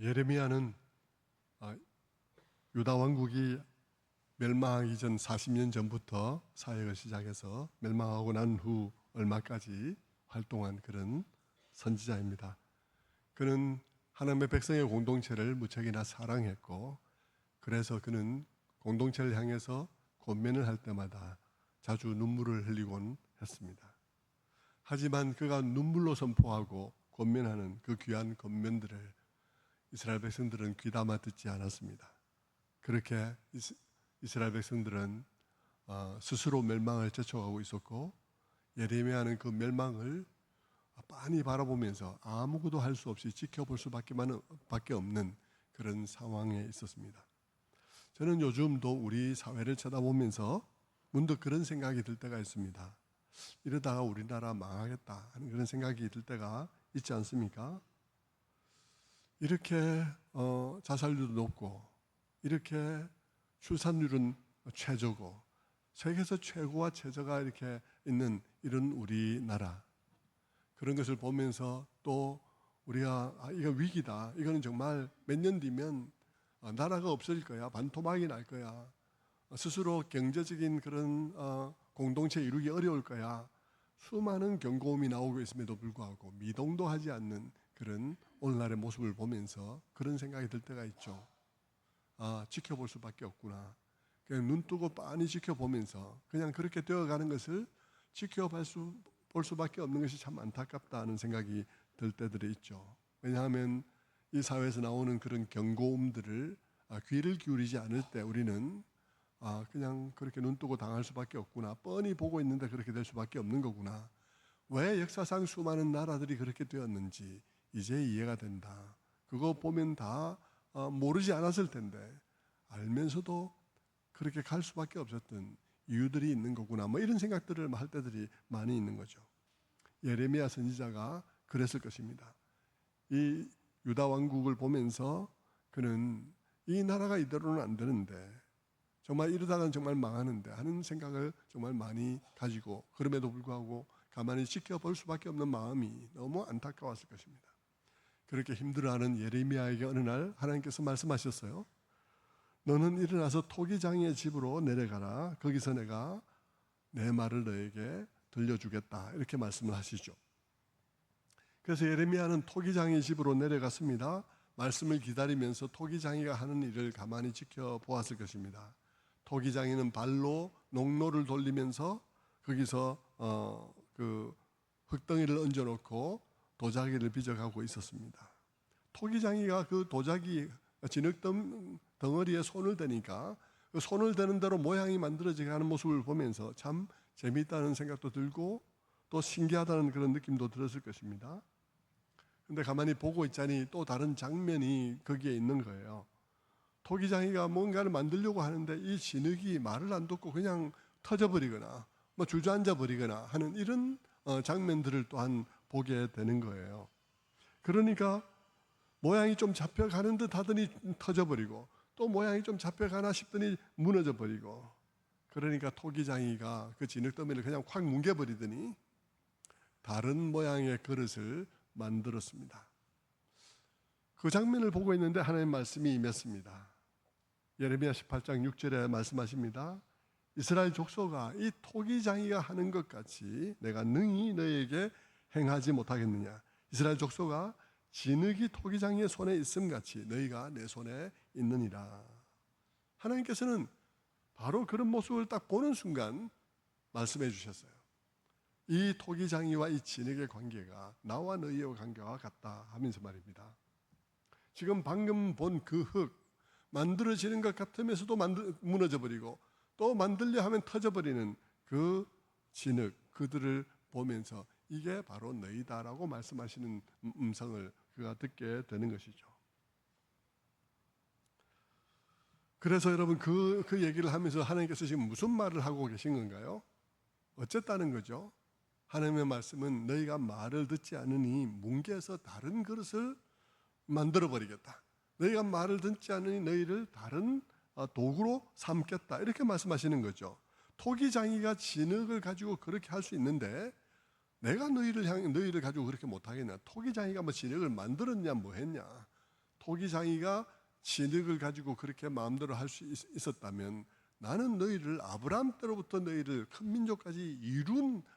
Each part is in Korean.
예레미야는 유다 왕국이 멸망하기 전 40년 전부터 사역을 시작해서 멸망하고 난 후 얼마까지 활동한 그런 선지자입니다. 그는 하나님의 백성의 공동체를 무척이나 사랑했고, 그래서 그는 공동체를 향해서 권면을 할 때마다 자주 눈물을 흘리곤 했습니다. 하지만 그가 눈물로 선포하고 권면하는 그 귀한 권면들을 이스라엘 백성들은 귀담아 듣지 않았습니다. 그렇게 이스라엘 백성들은 스스로 멸망을 쫓아가고 있었고, 예레미야는 그 멸망을 빤히 바라보면서 아무것도 할 수 없이 지켜볼 수밖에 없는 그런 상황에 있었습니다. 저는 요즘도 우리 사회를 쳐다보면서 문득 그런 생각이 들 때가 있습니다. 이러다가 우리나라 망하겠다 하는 그런 생각이 들 때가 있지 않습니까? 이렇게 자살률도 높고, 이렇게 출산율은 최저고, 세계에서 최고와 최저가 이렇게 있는 이런 우리나라, 그런 것을 보면서 또 우리가 이거 위기다, 이거는 정말 몇 년 뒤면 나라가 없어질 거야, 반토막이 날 거야, 스스로 경제적인 그런 공동체 이루기 어려울 거야, 수많은 경고음이 나오고 있음에도 불구하고 미동도 하지 않는 그런 오늘날의 모습을 보면서 그런 생각이 들 때가 있죠. 지켜볼 수밖에 없구나. 그냥 눈 뜨고 빤히 지켜보면서 그냥 그렇게 되어가는 것을 지켜볼 수밖에 없는 것이 참 안타깝다는 생각이 들 때들이 있죠. 왜냐하면 이 사회에서 나오는 그런 경고음들을 귀를 기울이지 않을 때 우리는 그냥 그렇게 눈 뜨고 당할 수밖에 없구나, 뻔히 보고 있는데 그렇게 될 수밖에 없는 거구나, 왜 역사상 수많은 나라들이 그렇게 되었는지 이제 이해가 된다, 그거 보면 다 모르지 않았을 텐데 알면서도 그렇게 갈 수밖에 없었던 이유들이 있는 거구나, 이런 생각들을 할 때들이 많이 있는 거죠. 예레미야 선지자가 그랬을 것입니다. 이 유다 왕국을 보면서 그는 이 나라가 이대로는 안 되는데, 정말 이러다가는 정말 망하는데 하는 생각을 정말 많이 가지고, 그럼에도 불구하고 가만히 지켜볼 수밖에 없는 마음이 너무 안타까웠을 것입니다. 그렇게 힘들어하는 예레미야에게 어느 날 하나님께서 말씀하셨어요. 너는 일어나서 토기장이의 집으로 내려가라. 거기서 내가 내 말을 너에게 들려주겠다. 이렇게 말씀을 하시죠. 그래서 예레미야는 토기장이의 집으로 내려갔습니다. 말씀을 기다리면서 토기장이가 하는 일을 가만히 지켜보았을 것입니다. 토기장이는 발로 농로를 돌리면서 거기서 그 흙덩이를 얹어놓고 도자기를 빚어가고 있었습니다. 토기장이가 그 도자기 진흙 덩어리에 손을 대니까 그 손을 대는 대로 모양이 만들어지게 하는 모습을 보면서 참 재미있다는 생각도 들고 또 신기하다는 그런 느낌도 들었을 것입니다. 그런데 가만히 보고 있자니 또 다른 장면이 거기에 있는 거예요. 토기장이가 뭔가를 만들려고 하는데 이 진흙이 말을 안 듣고 그냥 터져버리거나 주저앉아 버리거나 하는 이런 장면들을 또한 보게 되는 거예요. 그러니까 모양이 좀 잡혀가는 듯 하더니 터져버리고, 또 모양이 좀 잡혀가나 싶더니 무너져 버리고, 그러니까 토기장이가 그 진흙더미를 그냥 확 뭉개버리더니 다른 모양의 그릇을 만들었습니다. 그 장면을 보고 있는데 하나님의 말씀이 임했습니다. 예레미야 18장 6절에 말씀하십니다. 이스라엘 족속아, 이 토기장이가 하는 것 같이 내가 능히 너에게 행하지 못하겠느냐. 이스라엘 족속아, 진흙이 토기장이의 손에 있음 같이 너희가 내 손에 있느니라. 하나님께서는 바로 그런 모습을 딱 보는 순간 말씀해 주셨어요. 이 토기장이와 이 진흙의 관계가 나와 너희의 관계와 같다 하면서 말입니다. 지금 방금 본 그 흙, 만들어지는 것 같으면서도 무너져 버리고 또 만들려 하면 터져버리는 그 진흙, 그들을 보면서 이게 바로 너희다라고 말씀하시는 음성을 그가 듣게 되는 것이죠. 그래서 여러분 그 얘기를 하면서 하나님께서 지금 무슨 말을 하고 계신 건가요? 어쨌다는 거죠. 하나님의 말씀은 너희가 말을 듣지 않으니 뭉개서 다른 그릇을 만들어버리겠다. 너희가 말을 듣지 않으니 너희를 다른 도구로 삼겠다. 이렇게 말씀하시는 거죠. 토기장이가 진흙을 가지고 그렇게 할 수 있는데 내가 너희를 가지고 그렇게 못하겠냐. 토기장이가 뭐 진흙을 만들었냐 뭐 했냐. 토기장이가 진흙을 가지고 그렇게 마음대로 할 수 있었다면 나는 너희를 아브라함 때로부터 너희를 큰 민족까지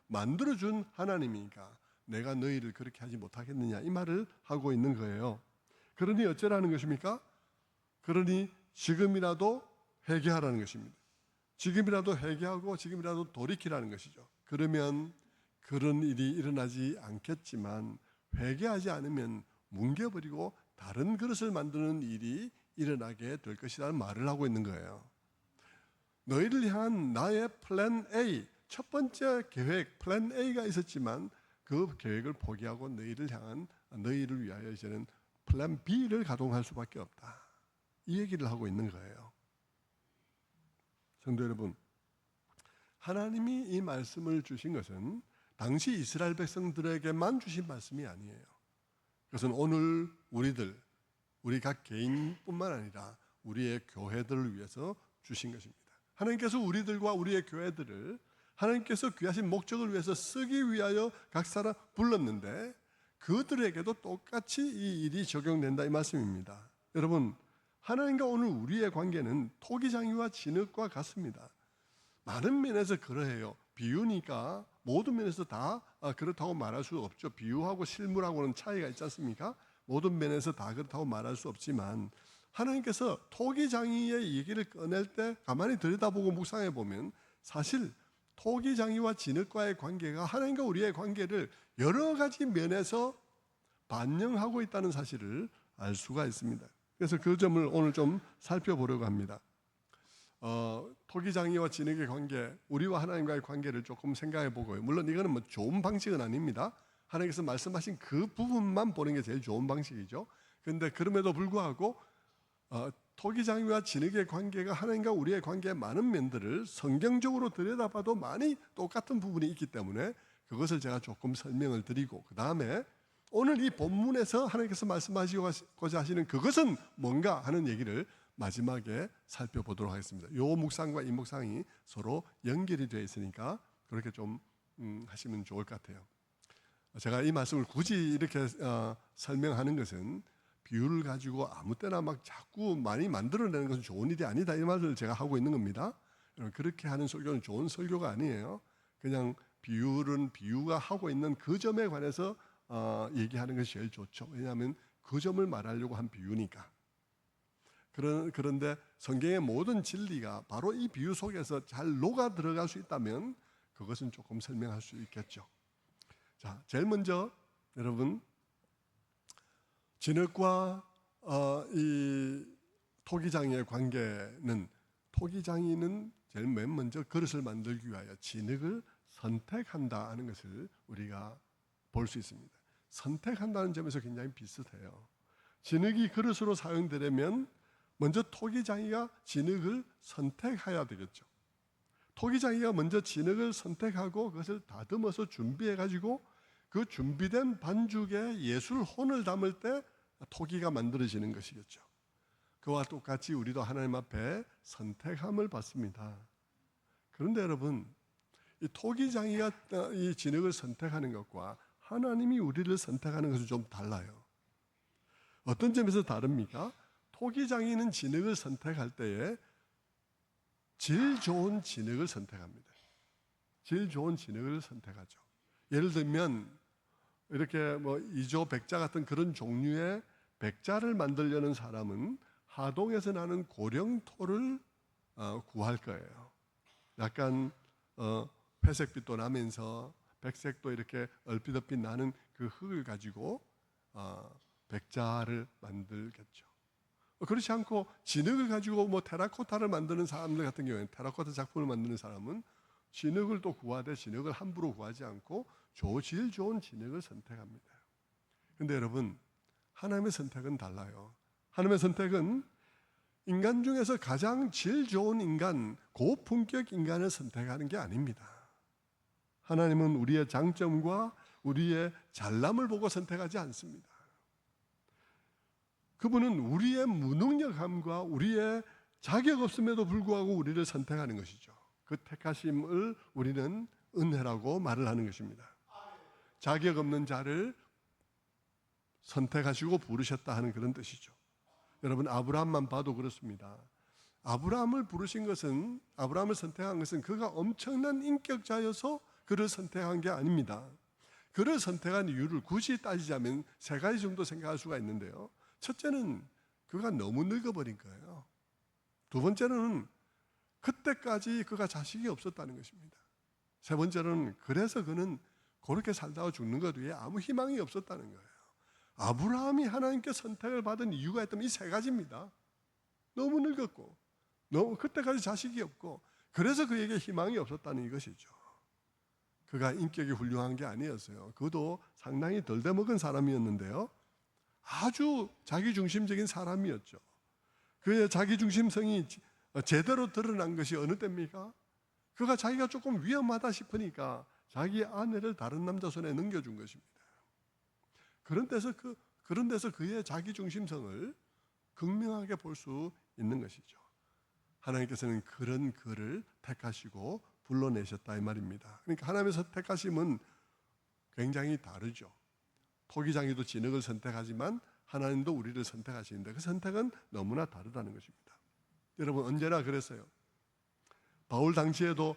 만들어준 하나님이니까 내가 너희를 그렇게 하지 못하겠느냐 이 말을 하고 있는 거예요. 그러니 어쩌라는 것입니까? 그러니 지금이라도 회개하라는 것입니다. 지금이라도 회개하고 지금이라도 돌이키라는 것이죠. 그러면 그런 일이 일어나지 않겠지만 회개하지 않으면 뭉개버리고 다른 그릇을 만드는 일이 일어나게 될 것이라는 말을 하고 있는 거예요. 너희를 향한 나의 플랜 A, 첫 번째 계획 플랜 A가 있었지만 그 계획을 포기하고 너희를 위하여 이제는 플랜 B를 가동할 수밖에 없다. 이 얘기를 하고 있는 거예요. 성도 여러분, 하나님이 이 말씀을 주신 것은 당시 이스라엘 백성들에게만 주신 말씀이 아니에요. 그것은 오늘 우리 각 개인뿐만 아니라 우리의 교회들을 위해서 주신 것입니다. 하나님께서 우리들과 우리의 교회들을 하나님께서 귀하신 목적을 위해서 쓰기 위하여 각 사람 불렀는데 그들에게도 똑같이 이 일이 적용된다 이 말씀입니다. 여러분, 하나님과 오늘 우리의 관계는 토기장이와 진흙과 같습니다. 많은 면에서 그러해요. 비유니까 모든 면에서 다 그렇다고 말할 수 없죠. 비유하고 실물하고는 차이가 있지 않습니까? 모든 면에서 다 그렇다고 말할 수 없지만 하나님께서 토기장이의 얘기를 꺼낼 때 가만히 들여다보고 묵상해 보면 사실 토기장이와 진흙과의 관계가 하나님과 우리의 관계를 여러 가지 면에서 반영하고 있다는 사실을 알 수가 있습니다. 그래서 그 점을 오늘 좀 살펴보려고 합니다. 토기장이와 진흙의 관계, 우리와 하나님과의 관계를 조금 생각해 보고요. 물론 이거는 뭐 좋은 방식은 아닙니다. 하나님께서 말씀하신 그 부분만 보는 게 제일 좋은 방식이죠. 그런데 그럼에도 불구하고 토기장이와 진흙의 관계가 하나님과 우리의 관계의 많은 면들을 성경적으로 들여다봐도 많이 똑같은 부분이 있기 때문에 그것을 제가 조금 설명을 드리고 그 다음에 오늘 이 본문에서 하나님께서 말씀하시고자 하시는 그것은 뭔가 하는 얘기를 마지막에 살펴보도록 하겠습니다. 이 묵상과 이 묵상이 서로 연결이 되어 있으니까 그렇게 좀 하시면 좋을 것 같아요. 제가 이 말씀을 굳이 이렇게 설명하는 것은 비유를 가지고 아무 때나 막 자꾸 많이 만들어내는 것은 좋은 일이 아니다 이 말을 제가 하고 있는 겁니다. 그렇게 하는 설교는 좋은 설교가 아니에요. 그냥 비유가 하고 있는 그 점에 관해서 얘기하는 것이 제일 좋죠. 왜냐하면 그 점을 말하려고 한 비유니까. 그런데 성경의 모든 진리가 바로 이 비유 속에서 잘 녹아 들어갈 수 있다면 그것은 조금 설명할 수 있겠죠. 자, 제일 먼저 여러분 진흙과 이 토기장이의 관계는 토기장이는 제일 맨 먼저 그릇을 만들기 위하여 진흙을 선택한다 하는 것을 우리가 볼 수 있습니다. 선택한다는 점에서 굉장히 비슷해요. 진흙이 그릇으로 사용되려면 먼저 토기장이가 진흙을 선택해야 되겠죠. 토기장이가 먼저 진흙을 선택하고 그것을 다듬어서 준비해가지고 그 준비된 반죽에 예술 혼을 담을 때 토기가 만들어지는 것이겠죠. 그와 똑같이 우리도 하나님 앞에 선택함을 받습니다. 그런데 여러분, 이 토기장이가 이 진흙을 선택하는 것과 하나님이 우리를 선택하는 것은 좀 달라요. 어떤 점에서 다릅니까? 토기장이는 진흙을 선택할 때에 질 좋은 진흙을 선택합니다. 질 좋은 진흙을 선택하죠. 예를 들면 이렇게 뭐 이조 백자 같은 그런 종류의 백자를 만들려는 사람은 하동에서 나는 고령토를 구할 거예요. 약간 회색빛도 나면서 백색도 이렇게 얼핏얼핏 나는 그 흙을 가지고 백자를 만들겠죠. 그렇지 않고 진흙을 가지고 뭐 테라코타를 만드는 사람들 같은 경우에는 테라코타 작품을 만드는 사람은 진흙을 또 구하되 진흙을 함부로 구하지 않고 질 좋은 진흙을 선택합니다. 그런데 여러분, 하나님의 선택은 달라요. 하나님의 선택은 인간 중에서 가장 질 좋은 인간, 고품격 인간을 선택하는 게 아닙니다. 하나님은 우리의 장점과 우리의 잘남을 보고 선택하지 않습니다. 그분은 우리의 무능력함과 우리의 자격 없음에도 불구하고 우리를 선택하는 것이죠. 그 택하심을 우리는 은혜라고 말을 하는 것입니다. 자격 없는 자를 선택하시고 부르셨다 하는 그런 뜻이죠. 여러분 아브라함만 봐도 그렇습니다. 아브라함을 부르신 것은, 아브라함을 선택한 것은 그가 엄청난 인격자여서 그를 선택한 게 아닙니다. 그를 선택한 이유를 굳이 따지자면 세 가지 정도 생각할 수가 있는데요. 첫째는 그가 너무 늙어버린 거예요. 두 번째는 그때까지 그가 자식이 없었다는 것입니다. 세 번째는 그래서 그는 그렇게 살다가 죽는 것 외에 아무 희망이 없었다는 거예요. 아브라함이 하나님께 선택을 받은 이유가 있다면 이 세 가지입니다. 너무 늙었고, 너무 그때까지 자식이 없고, 그래서 그에게 희망이 없었다는 이것이죠. 그가 인격이 훌륭한 게 아니었어요. 그도 상당히 덜 돼먹은 사람이었는데요, 아주 자기중심적인 사람이었죠. 그의 자기중심성이 제대로 드러난 것이 어느 때입니까? 그가 자기가 조금 위험하다 싶으니까 자기 아내를 다른 남자 손에 넘겨준 것입니다. 그런 데서 그의 자기중심성을 극명하게 볼 수 있는 것이죠. 하나님께서는 그런 그를 택하시고 불러내셨다 이 말입니다. 그러니까 하나님의 택하심은 굉장히 다르죠. 토기장이도 진흙을 선택하지만 하나님도 우리를 선택하시는데 그 선택은 너무나 다르다는 것입니다. 여러분 언제나 그랬어요. 바울 당시에도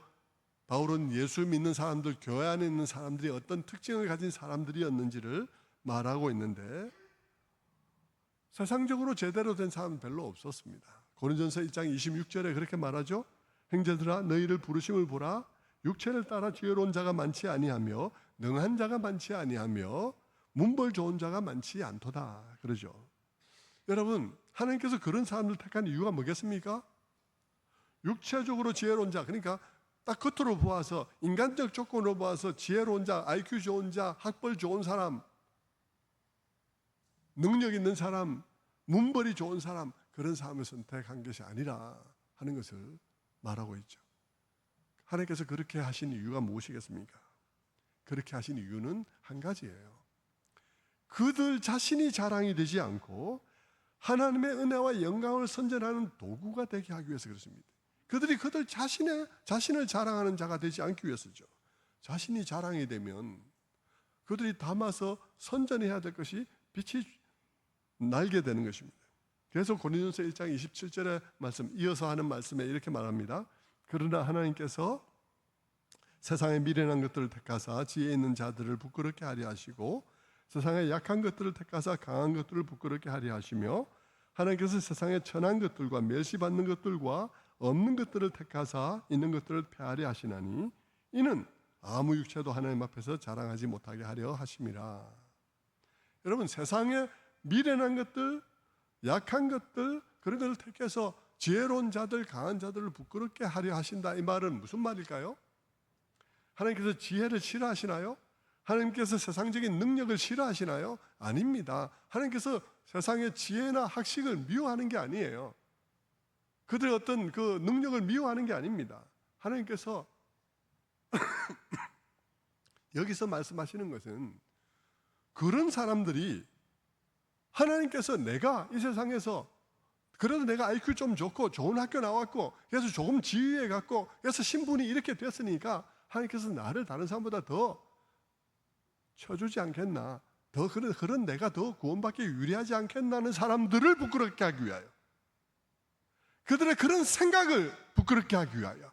바울은 예수 믿는 사람들, 교회 안에 있는 사람들이 어떤 특징을 가진 사람들이었는지를 말하고 있는데 세상적으로 제대로 된 사람은 별로 없었습니다. 고린전서 1장 26절에 그렇게 말하죠. 형제들아 너희를 부르심을 보라. 육체를 따라 지혜로운 자가 많지 아니하며 능한 자가 많지 아니하며 문벌 좋은 자가 많지 않도다 그러죠. 여러분 하나님께서 그런 사람들 택한 이유가 뭐겠습니까? 육체적으로 지혜로운 자, 그러니까 딱 겉으로 보아서 인간적 조건으로 보아서 지혜로운 자, IQ 좋은 자, 학벌 좋은 사람, 능력 있는 사람, 문벌이 좋은 사람, 그런 사람을 선택한 것이 아니라 하는 것을 말하고 있죠. 하나님께서 그렇게 하신 이유가 무엇이겠습니까? 그렇게 하신 이유는 한 가지예요. 그들 자신이 자랑이 되지 않고 하나님의 은혜와 영광을 선전하는 도구가 되게 하기 위해서 그렇습니다. 그들이 그들 자신을 자랑하는 자가 되지 않기 위해서죠. 자신이 자랑이 되면 그들이 담아서 선전해야 될 것이 빛이 날게 되는 것입니다. 그래서 고린도서 1장 27절의 말씀, 이어서 하는 말씀에 이렇게 말합니다. 그러나 하나님께서 세상의 미련한 것들을 택하사 지혜 있는 자들을 부끄럽게 하려 하시고 세상의 약한 것들을 택하사 강한 것들을 부끄럽게 하려 하시며 하나님께서 세상의 천한 것들과 멸시받는 것들과 없는 것들을 택하사 있는 것들을 폐하려 하시나니 이는 아무 육체도 하나님 앞에서 자랑하지 못하게 하려 하심이라. 여러분 세상의 미련한 것들, 약한 것들 그런 것을 택해서 지혜로운 자들, 강한 자들을 부끄럽게 하려 하신다 이 말은 무슨 말일까요? 하나님께서 지혜를 싫어하시나요? 하나님께서 세상적인 능력을 싫어하시나요? 아닙니다. 하나님께서 세상의 지혜나 학식을 미워하는 게 아니에요. 그들의 어떤 그 능력을 미워하는 게 아닙니다. 하나님께서 여기서 말씀하시는 것은 그런 사람들이 하나님께서 내가 이 세상에서 그래도 내가 IQ 좀 좋고 좋은 학교 나왔고 그래서 조금 지위에 갔고 그래서 신분이 이렇게 됐으니까 하나님께서 나를 다른 사람보다 더 쳐주지 않겠나, 더 그런 내가 더 구원받기 유리하지 않겠나는 사람들을 부끄럽게 하기 위하여, 그들의 그런 생각을 부끄럽게 하기 위하여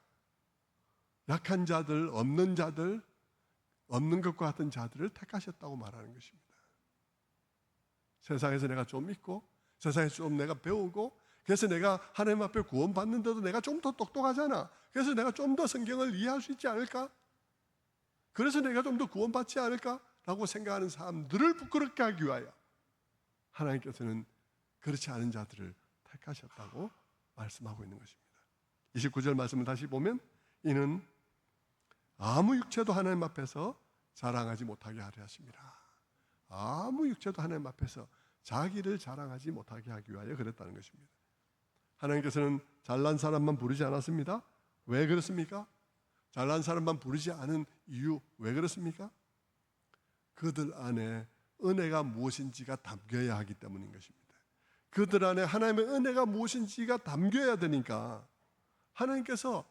약한 자들, 없는 자들, 없는 것과 같은 자들을 택하셨다고 말하는 것입니다. 세상에서 내가 좀 있고 세상에서 좀 내가 배우고 그래서 내가 하나님 앞에 구원받는데도 내가 좀 더 똑똑하잖아, 그래서 내가 좀 더 성경을 이해할 수 있지 않을까, 그래서 내가 좀 더 구원받지 않을까 라고 생각하는 사람들을 부끄럽게 하기 위하여 하나님께서는 그렇지 않은 자들을 택하셨다고 말씀하고 있는 것입니다. 29절 말씀을 다시 보면 이는 아무 육체도 하나님 앞에서 자랑하지 못하게 하려 하심이라. 아무 육체도 하나님 앞에서 자기를 자랑하지 못하게 하기 위하여 그랬다는 것입니다. 하나님께서는 잘난 사람만 부르지 않았습니다. 왜 그렇습니까? 잘난 사람만 부르지 않은 이유 왜 그렇습니까? 그들 안에 은혜가 무엇인지가 담겨야 하기 때문인 것입니다. 그들 안에 하나님의 은혜가 무엇인지가 담겨야 되니까 하나님께서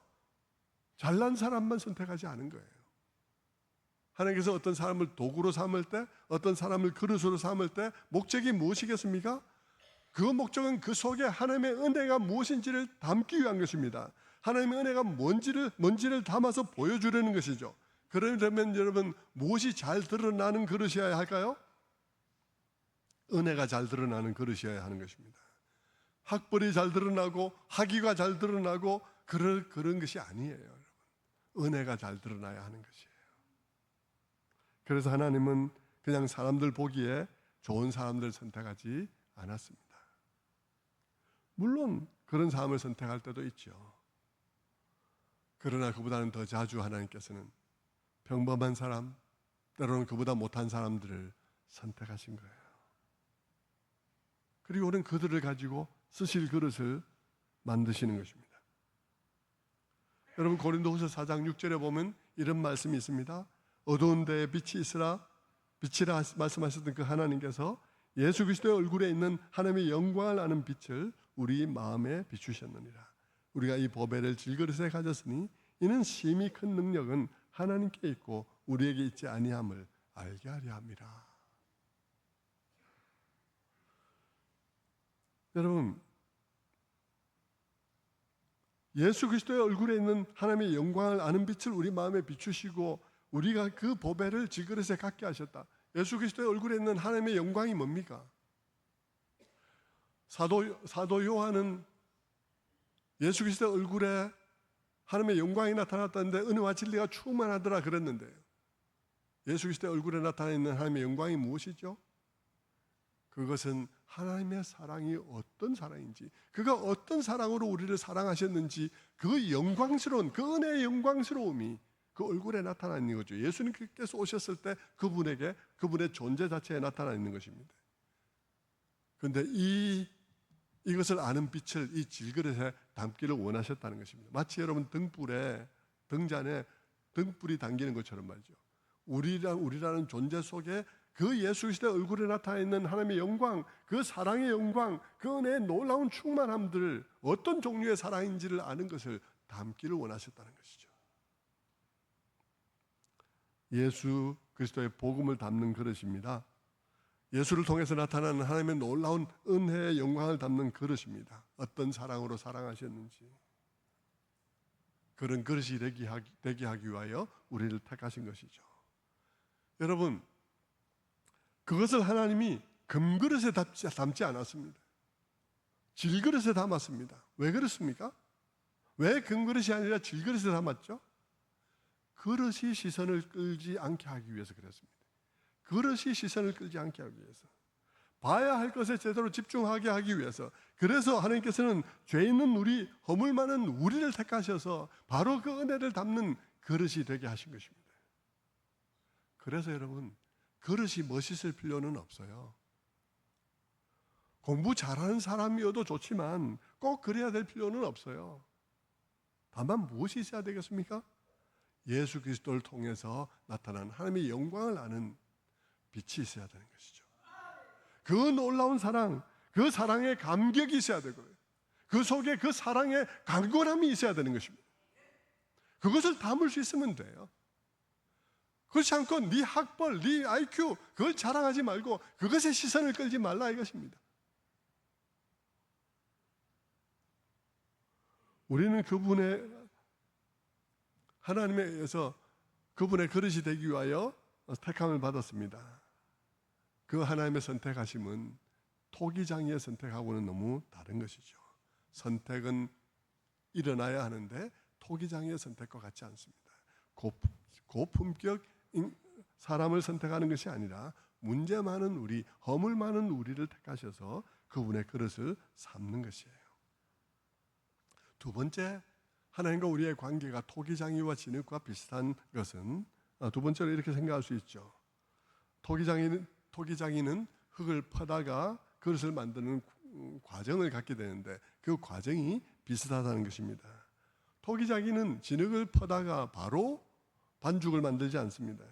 잘난 사람만 선택하지 않은 거예요. 하나님께서 어떤 사람을 도구로 삼을 때, 어떤 사람을 그릇으로 삼을 때 목적이 무엇이겠습니까? 그 목적은 그 속에 하나님의 은혜가 무엇인지를 담기 위한 것입니다. 하나님의 은혜가 뭔지를 담아서 보여주려는 것이죠. 그러려면 여러분 무엇이 잘 드러나는 그릇이어야 할까요? 은혜가 잘 드러나는 그릇이어야 하는 것입니다. 학벌이 잘 드러나고 학위가 잘 드러나고 그런 것이 아니에요, 여러분. 은혜가 잘 드러나야 하는 것이에요. 그래서 하나님은 그냥 사람들 보기에 좋은 사람들을 선택하지 않았습니다. 물론 그런 사람을 선택할 때도 있죠. 그러나 그보다는 더 자주 하나님께서는 평범한 사람, 때로는 그보다 못한 사람들을 선택하신 거예요. 그리고 오늘 그들을 가지고 쓰실 그릇을 만드시는 것입니다. 여러분 고린도후서 4장 6절에 보면 이런 말씀이 있습니다. 어두운 데에 빛이 있으라, 빛이라 말씀하셨던 그 하나님께서 예수 그리스도의 얼굴에 있는 하나님의 영광을 아는 빛을 우리 마음에 비추셨느니라. 우리가 이 보배를 질그릇에 가졌으니 이는 심히 큰 능력은 하나님께 있고 우리에게 있지 아니함을 알게 하려 함이라. 여러분, 예수 그리스도의 얼굴에 있는 하나님의 영광을 아는 빛을 우리 마음에 비추시고 우리가 그 보배를 질그릇에 갖게 하셨다. 예수 그리스도의 얼굴에 있는 하나님의 영광이 뭡니까? 사도 요한은 예수 그리스도의 얼굴에 하나님의 영광이 나타났다는데 은혜와 진리가 충만하더라 그랬는데요. 예수 그리스도의 얼굴에 나타나 있는 하나님의 영광이 무엇이죠? 그것은 하나님의 사랑이 어떤 사랑인지, 그가 어떤 사랑으로 우리를 사랑하셨는지 그 영광스러운, 그 은혜의 영광스러움이 그 얼굴에 나타나 있는 거죠. 예수님께서 오셨을 때 그분의 존재 자체에 나타나 있는 것입니다. 그런데 이것을 아는 빛을 이 질그릇에 담기를 원하셨다는 것입니다. 마치 여러분 등잔에 등불이 담기는 것처럼 말이죠. 우리라는 존재 속에 그 예수 그리스도의 얼굴에 나타나 있는 하나님의 영광, 그 사랑의 영광, 그 은혜의 놀라운 충만함들, 어떤 종류의 사랑인지를 아는 것을 담기를 원하셨다는 것이죠. 예수 그리스도의 복음을 담는 그릇입니다. 예수를 통해서 나타나는 하나님의 놀라운 은혜의 영광을 담는 그릇입니다. 어떤 사랑으로 사랑하셨는지 그런 그릇이 되게 하기 위하여 우리를 택하신 것이죠. 여러분, 그것을 하나님이 금그릇에 담지 않았습니다. 질그릇에 담았습니다. 왜 그렇습니까? 왜 금그릇이 아니라 질그릇에 담았죠? 그릇이 시선을 끌지 않게 하기 위해서 그랬습니다. 그릇이 시선을 끌지 않게 하기 위해서, 봐야 할 것에 제대로 집중하게 하기 위해서, 그래서 하나님께서는 죄 있는 우리, 허물 많은 우리를 택하셔서 바로 그 은혜를 담는 그릇이 되게 하신 것입니다. 그래서 여러분, 그릇이 멋있을 필요는 없어요. 공부 잘하는 사람이어도 좋지만 꼭 그래야 될 필요는 없어요. 다만 무엇이 있어야 되겠습니까? 예수 그리스도를 통해서 나타난 하나님의 영광을 아는 빛이 있어야 되는 것이죠. 그 놀라운 사랑, 그 사랑의 감격이 있어야 되고요. 그 속에 그 사랑의 강건함이 있어야 되는 것입니다. 그것을 담을 수 있으면 돼요. 그렇지 않고 네 학벌, 네 IQ 그걸 자랑하지 말고 그것에 시선을 끌지 말라 이것입니다. 우리는 하나님에 의해서 그분의 그릇이 되기 위하여 택함을 받았습니다. 그 하나님의 선택하심은 토기장이의 선택하고는 너무 다른 것이죠. 선택은 일어나야 하는데 토기장이의 선택과 같지 않습니다. 고품격 사람을 선택하는 것이 아니라 문제 많은 우리, 허물 많은 우리를 택하셔서 그분의 그릇을 삼는 것이에요. 두 번째, 하나님과 우리의 관계가 토기장이와 진흙과 비슷한 것은 두 번째로 이렇게 생각할 수 있죠. 토기장이는 흙을 퍼다가 그릇을 만드는 과정을 갖게 되는데 그 과정이 비슷하다는 것입니다. 토기장이는 진흙을 퍼다가 바로 반죽을 만들지 않습니다.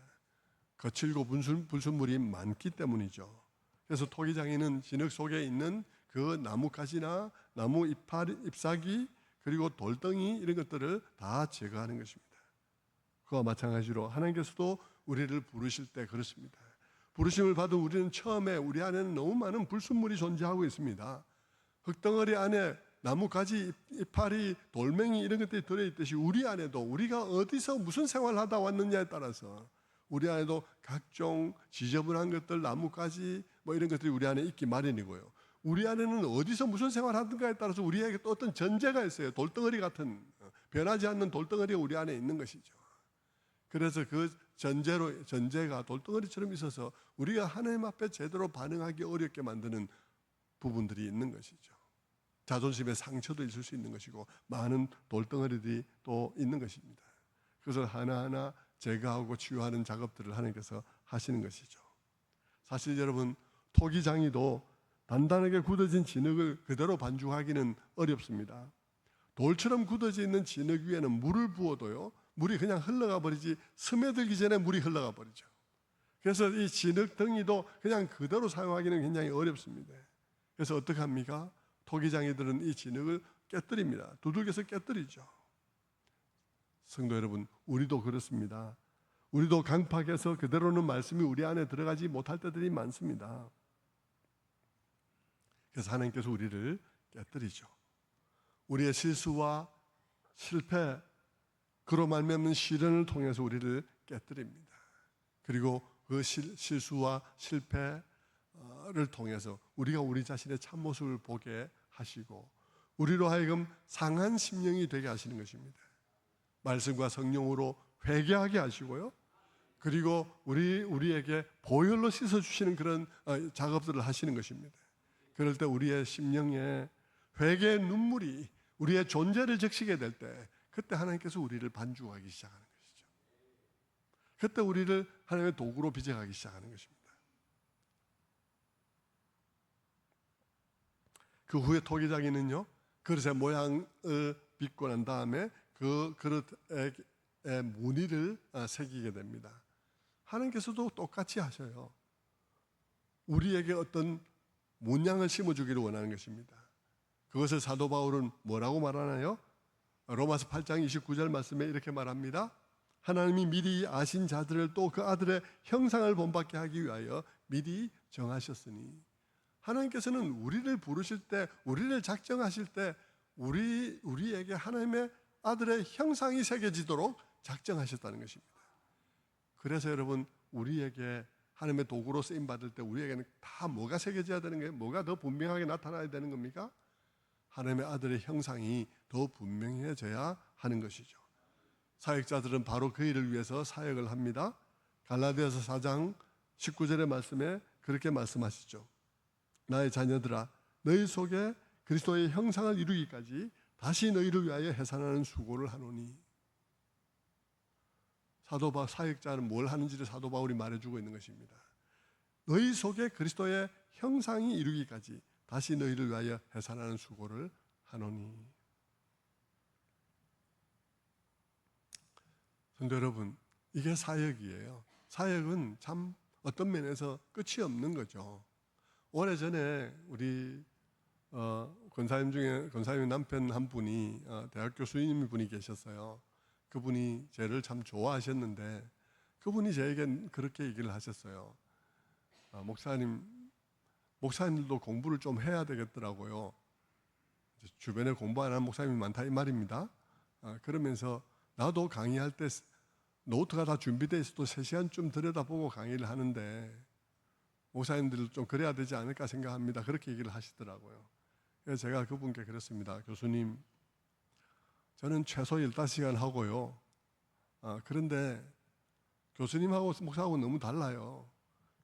거칠고 불순물이 많기 때문이죠. 그래서 토기장이는 진흙 속에 있는 그 나뭇가지나 나무 잎사귀 그리고 돌덩이 이런 것들을 다 제거하는 것입니다. 그와 마찬가지로 하나님께서도 우리를 부르실 때 그렇습니다. 부르심을 받은 우리는 처음에 우리 안에는 너무 많은 불순물이 존재하고 있습니다. 흙덩어리 안에 나뭇가지, 이파리, 돌멩이 이런 것들이 들어있듯이 우리 안에도 우리가 어디서 무슨 생활을 하다 왔느냐에 따라서 우리 안에도 각종 지저분한 것들, 나뭇가지 뭐 이런 것들이 우리 안에 있기 마련이고요. 우리 안에는 어디서 무슨 생활을 하든가에 따라서 우리에게 또 어떤 전제가 있어요. 돌덩어리 같은 변하지 않는 돌덩어리가 우리 안에 있는 것이죠. 그래서 그 전제가 돌덩어리처럼 있어서 우리가 하나님 앞에 제대로 반응하기 어렵게 만드는 부분들이 있는 것이죠. 자존심의 상처도 있을 수 있는 것이고 많은 돌덩어리들이 또 있는 것입니다. 그것을 하나하나 제거하고 치유하는 작업들을 하나님께서 하시는 것이죠. 사실 여러분, 토기장이도 단단하게 굳어진 진흙을 그대로 반죽하기는 어렵습니다. 돌처럼 굳어져 있는 진흙 위에는 물을 부어도요, 물이 그냥 흘러가 버리지 스며들기 전에 물이 흘러가 버리죠. 그래서 이 진흙 덩이도 그냥 그대로 사용하기는 굉장히 어렵습니다. 그래서 어떻게 합니까? 토기장이들은 이 진흙을 깨뜨립니다. 두들겨서 깨뜨리죠. 성도 여러분, 우리도 그렇습니다. 우리도 강팍해서 그대로는 말씀이 우리 안에 들어가지 못할 때들이 많습니다. 그래서 하나님께서 우리를 깨뜨리죠. 우리의 실수와 실패, 그로 말미암는 시련을 통해서 우리를 깨뜨립니다. 그리고 그 실수와 실패를 통해서 우리가 우리 자신의 참모습을 보게 하시고 우리로 하여금 상한 심령이 되게 하시는 것입니다. 말씀과 성령으로 회개하게 하시고요. 그리고 우리에게 보혈로 씻어주시는 그런 작업들을 하시는 것입니다. 그럴 때 우리의 심령에 회개의 눈물이 우리의 존재를 적시게 될 때 그때 하나님께서 우리를 반죽하기 시작하는 것이죠. 그때 우리를 하나님의 도구로 빚어가기 시작하는 것입니다. 그 후에 토기장이는요, 그릇의 모양을 빚고 난 다음에 그 그릇의 무늬를 새기게 됩니다. 하나님께서도 똑같이 하셔요. 우리에게 어떤 문양을 심어주기를 원하는 것입니다. 그것을 사도 바울은 뭐라고 말하나요? 로마서 8장 29절 말씀에 이렇게 말합니다. 하나님이 미리 아신 자들을 또 그 아들의 형상을 본받게 하기 위하여 미리 정하셨으니, 하나님께서는 우리를 부르실 때, 우리를 작정하실 때 우리에게 하나님의 아들의 형상이 새겨지도록 작정하셨다는 것입니다. 그래서 여러분, 우리에게 하나님의 도구로 쓰임받을 때 우리에게는 다 뭐가 새겨져야 되는 거예요? 뭐가 더 분명하게 나타나야 되는 겁니까? 하나님의 아들의 형상이 더 분명해져야 하는 것이죠. 사역자들은 바로 그 일을 위해서 사역을 합니다. 갈라디아서 4장 19절의 말씀에 그렇게 말씀하시죠. 나의 자녀들아, 너희 속에 그리스도의 형상을 이루기까지 다시 너희를 위하여 해산하는 수고를 하노니. 사역자는 뭘 하는지를 사도 바울이 말해주고 있는 것입니다. 너희 속에 그리스도의 형상이 이루기까지 다시 너희를 위하여 해산하는 수고를 하노니. 성도 여러분, 이게 사역이에요. 사역은 참 어떤 면에서 끝이 없는 거죠. 오래전에 우리 권사님 남편 한 분이 대학 교수님 분이 계셨어요. 그분이 저를 참 좋아하셨는데 그분이 저에게 그렇게 얘기를 하셨어요. 목사님들도 공부를 좀 해야 되겠더라고요. 주변에 공부 안 하는 목사님이 많다 이 말입니다. 그러면서 나도 강의할 때 노트가 다 준비되어 있어도 3시간쯤 들여다보고 강의를 하는데 목사님들도 좀 그래야 되지 않을까 생각합니다. 그렇게 얘기를 하시더라고요. 그래서 제가 그분께 그랬습니다. 교수님, 저는 최소 15시간 하고요. 그런데 교수님하고 목사하고 너무 달라요.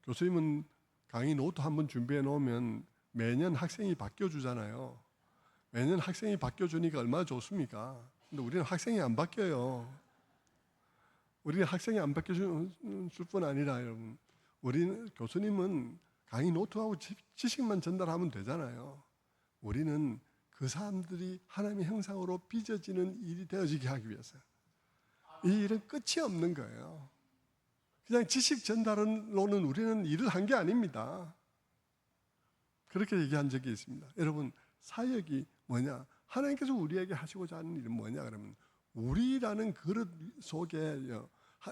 교수님은 강의 노트 한번 준비해 놓으면 매년 학생이 바뀌어주잖아요. 매년 학생이 바뀌어주니까 얼마나 좋습니까? 근데 우리는 학생이 안 바뀌어요. 우리는 학생이 안 바뀌어줄 뿐 아니라 여러분, 우리는 교수님은 강의 노트하고 지식만 전달하면 되잖아요. 우리는 그 사람들이 하나님의 형상으로 빚어지는 일이 되어지게 하기 위해서 이 일은 끝이 없는 거예요. 그냥 지식 전달로는 우리는 일을 한 게 아닙니다. 그렇게 얘기한 적이 있습니다. 여러분, 사역이 뭐냐? 하나님께서 우리에게 하시고자 하는 일은 뭐냐? 그러면 우리라는 그릇 속에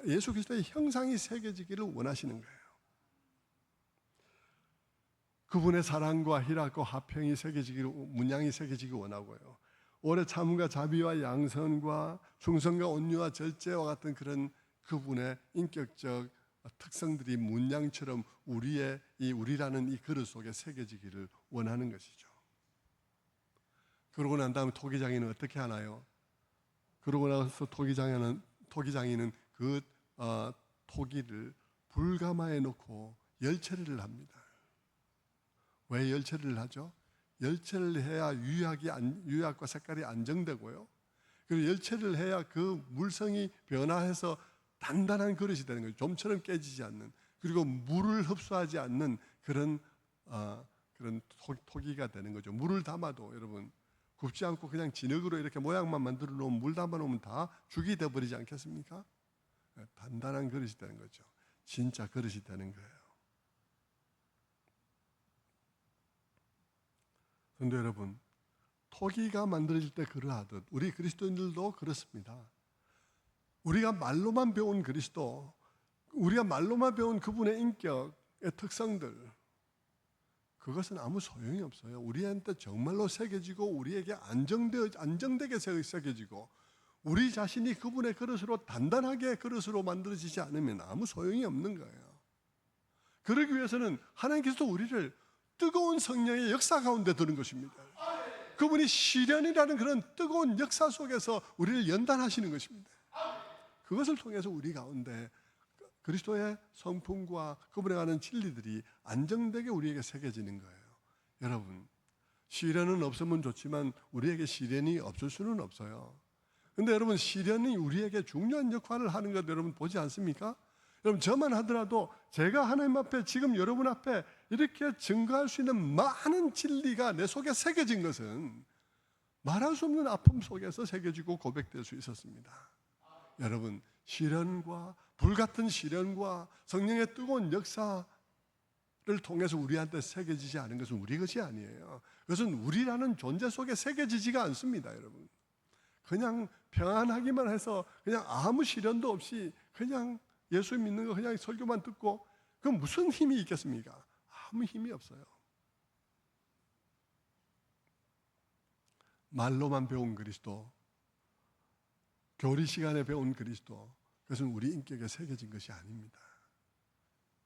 예수 그리스도의 형상이 새겨지기를 원하시는 거예요. 그분의 사랑과 희락과 화평이 새겨지기를, 문양이 새겨지기 원하고요. 오래 참음과 자비와 양선과 충성과 온유와 절제와 같은 그런 그분의 인격적 특성들이 문양처럼 우리라는 이 그릇 속에 새겨지기를 원하는 것이죠. 그러고 난 다음에 토기장인은 어떻게 하나요? 그러고 나서 토기장인은 그 토기를 불가마에 놓고 열처리를 합니다. 왜 열처리를 하죠? 열처리를 해야 유약과 색깔이 안정되고요. 그리고 열처리를 해야 그 물성이 변화해서 단단한 그릇이 되는 거죠. 좀처럼 깨지지 않는, 그리고 물을 흡수하지 않는 그런 토기가 되는 거죠. 물을 담아도 여러분 굽지 않고 그냥 진흙으로 이렇게 모양만 만들어 놓으면, 물 담아 놓으면 다 죽이 되어 버리지 않겠습니까? 단단한 그릇이 되는 거죠. 진짜 그릇이 되는 거예요. 그런데 여러분, 토기가 만들어질 때 그러하듯 우리 그리스도인들도 그렇습니다. 우리가 말로만 배운 그리스도, 우리가 말로만 배운 그분의 인격의 특성들, 그것은 아무 소용이 없어요. 우리한테 정말로 새겨지고 우리에게 안정되게 새겨지고 우리 자신이 그분의 그릇으로 단단하게 그릇으로 만들어지지 않으면 아무 소용이 없는 거예요. 그러기 위해서는 하나님께서 우리를 뜨거운 성령의 역사 가운데 두는 것입니다. 그분이 시련이라는 그런 뜨거운 역사 속에서 우리를 연단하시는 것입니다. 그것을 통해서 우리 가운데 그리스도의 성품과 그분에 관한 진리들이 안정되게 우리에게 새겨지는 거예요. 여러분, 시련은 없으면 좋지만 우리에게 시련이 없을 수는 없어요. 그런데 여러분, 시련이 우리에게 중요한 역할을 하는 것 여러분 보지 않습니까? 여러분, 저만 하더라도 제가 하나님 앞에, 지금 여러분 앞에 이렇게 증거할 수 있는 많은 진리가 내 속에 새겨진 것은 말할 수 없는 아픔 속에서 새겨지고 고백될 수 있었습니다. 여러분, 시련과 불같은 시련과 성령의 뜨거운 역사를 통해서 우리한테 새겨지지 않은 것은 우리 것이 아니에요. 그것은 우리라는 존재 속에 새겨지지가 않습니다. 여러분, 그냥 평안하기만 해서 그냥 아무 시련도 없이 그냥 예수 믿는 거 그냥 설교만 듣고 그럼 무슨 힘이 있겠습니까? 아무 힘이 없어요. 말로만 배운 그리스도, 교리 시간에 배운 그리스도, 그것은 우리 인격에 새겨진 것이 아닙니다.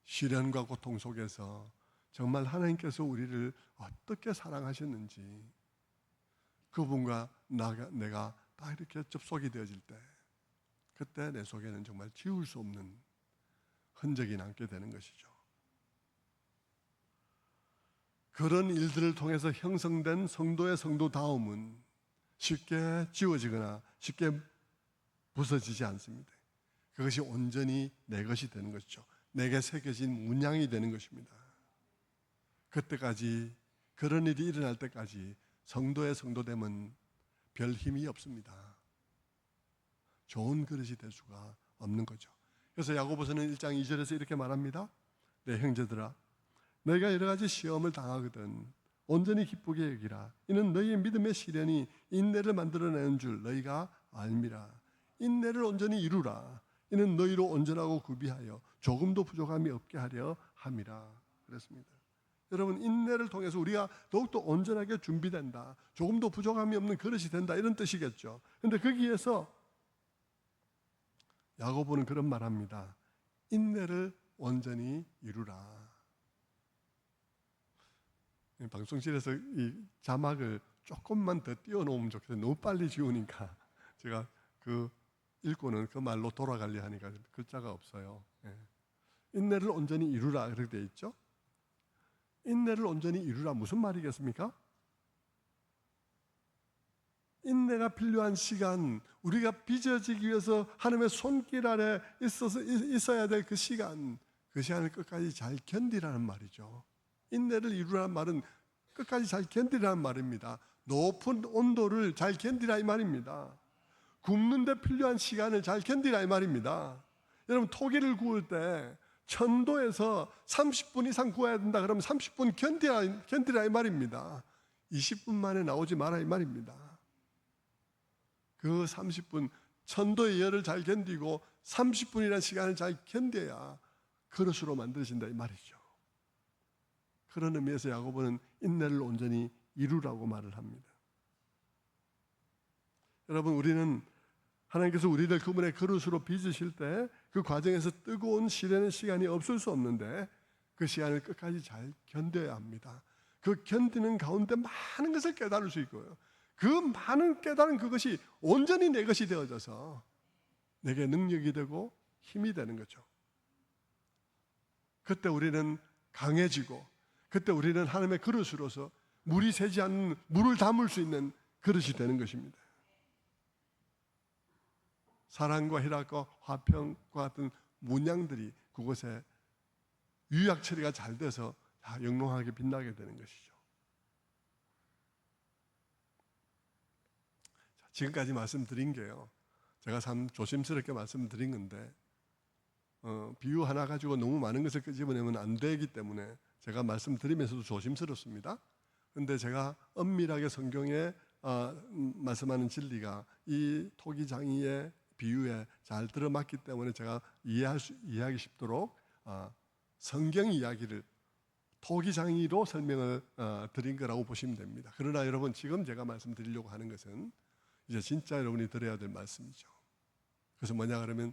시련과 고통 속에서 정말 하나님께서 우리를 어떻게 사랑하셨는지, 그분과 내가 다 이렇게 접속이 되어질 때, 그때 내 속에는 정말 지울 수 없는 흔적이 남게 되는 것이죠. 그런 일들을 통해서 형성된 성도의 성도다움은 쉽게 지워지거나 쉽게 부서지지 않습니다. 그것이 온전히 내 것이 되는 것이죠. 내게 새겨진 문양이 되는 것입니다. 그때까지, 그런 일이 일어날 때까지 성도의 성도됨은 별 힘이 없습니다. 좋은 그릇이 될 수가 없는 거죠. 그래서 야고보서는 1장 2절에서 이렇게 말합니다. 내 형제들아, 너희가 여러 가지 시험을 당하거든 온전히 기쁘게 여기라. 이는 너희의 믿음의 시련이 인내를 만들어내는 줄 너희가 알미라. 인내를 온전히 이루라. 이는 너희로 온전하고 구비하여 조금도 부족함이 없게 하려 함이라. 그랬습니다. 여러분, 인내를 통해서 우리가 더욱더 온전하게 준비된다, 조금도 부족함이 없는 그릇이 된다, 이런 뜻이겠죠. 그런데 거기에서 야고보는 그런 말합니다. 인내를 온전히 이루라. 방송실에서 이 자막을 조금만 더 띄워놓으면 좋겠어요. 너무 빨리 지우니까 제가 그 읽고는 그 말로 돌아가려 하니까 글자가 없어요. 인내를 온전히 이루라 그렇게 되어 있죠. 인내를 온전히 이루라 무슨 말이겠습니까? 인내가 필요한 시간, 우리가 빚어지기 위해서 하나님의 손길 아래 있어야 될 그 시간을 끝까지 잘 견디라는 말이죠. 인내를 이루라는 말은 끝까지 잘 견디라는 말입니다. 높은 온도를 잘 견디라 이 말입니다. 굽는 데 필요한 시간을 잘 견디라 이 말입니다. 여러분, 토기를 구울 때 1000도에서 30분 이상 구워야 된다 그러면 30분 견디라 이 말입니다. 20분 만에 나오지 마라 이 말입니다. 그 30분, 1000도의 열을 잘 견디고 30분이라는 시간을 잘 견뎌야 그릇으로 만들어진다 이 말이죠. 그런 의미에서 야고보는 인내를 온전히 이루라고 말을 합니다. 여러분, 우리는 하나님께서 우리를 그분의 그릇으로 빚으실 때 그 과정에서 뜨거운 시련의 시간이 없을 수 없는데 그 시간을 끝까지 잘 견뎌야 합니다. 그 견디는 가운데 많은 것을 깨달을 수 있고요. 그 많은 깨달은 그것이 온전히 내 것이 되어져서 내게 능력이 되고 힘이 되는 거죠. 그때 우리는 강해지고, 그때 우리는 하나님의 그릇으로서 물이 새지 않는 물을 담을 수 있는 그릇이 되는 것입니다. 사랑과 희락과 화평과 같은 문양들이 그곳에 유약 처리가 잘 돼서 다 영롱하게 빛나게 되는 것이죠. 지금까지 말씀드린 게요, 제가 참 조심스럽게 말씀드린 건데 비유 하나 가지고 너무 많은 것을 끄집어내면 안 되기 때문에 제가 말씀드리면서도 조심스럽습니다. 그런데 제가 엄밀하게 성경에 말씀하는 진리가 이 토기장이의 비유에 잘 들어맞기 때문에 제가 이해하기 쉽도록 성경 이야기를 토기장이로 설명을 드린 거라고 보시면 됩니다. 그러나 여러분, 지금 제가 말씀드리려고 하는 것은 이제 진짜 여러분이 들어야 될 말씀이죠. 그래서 뭐냐 그러면,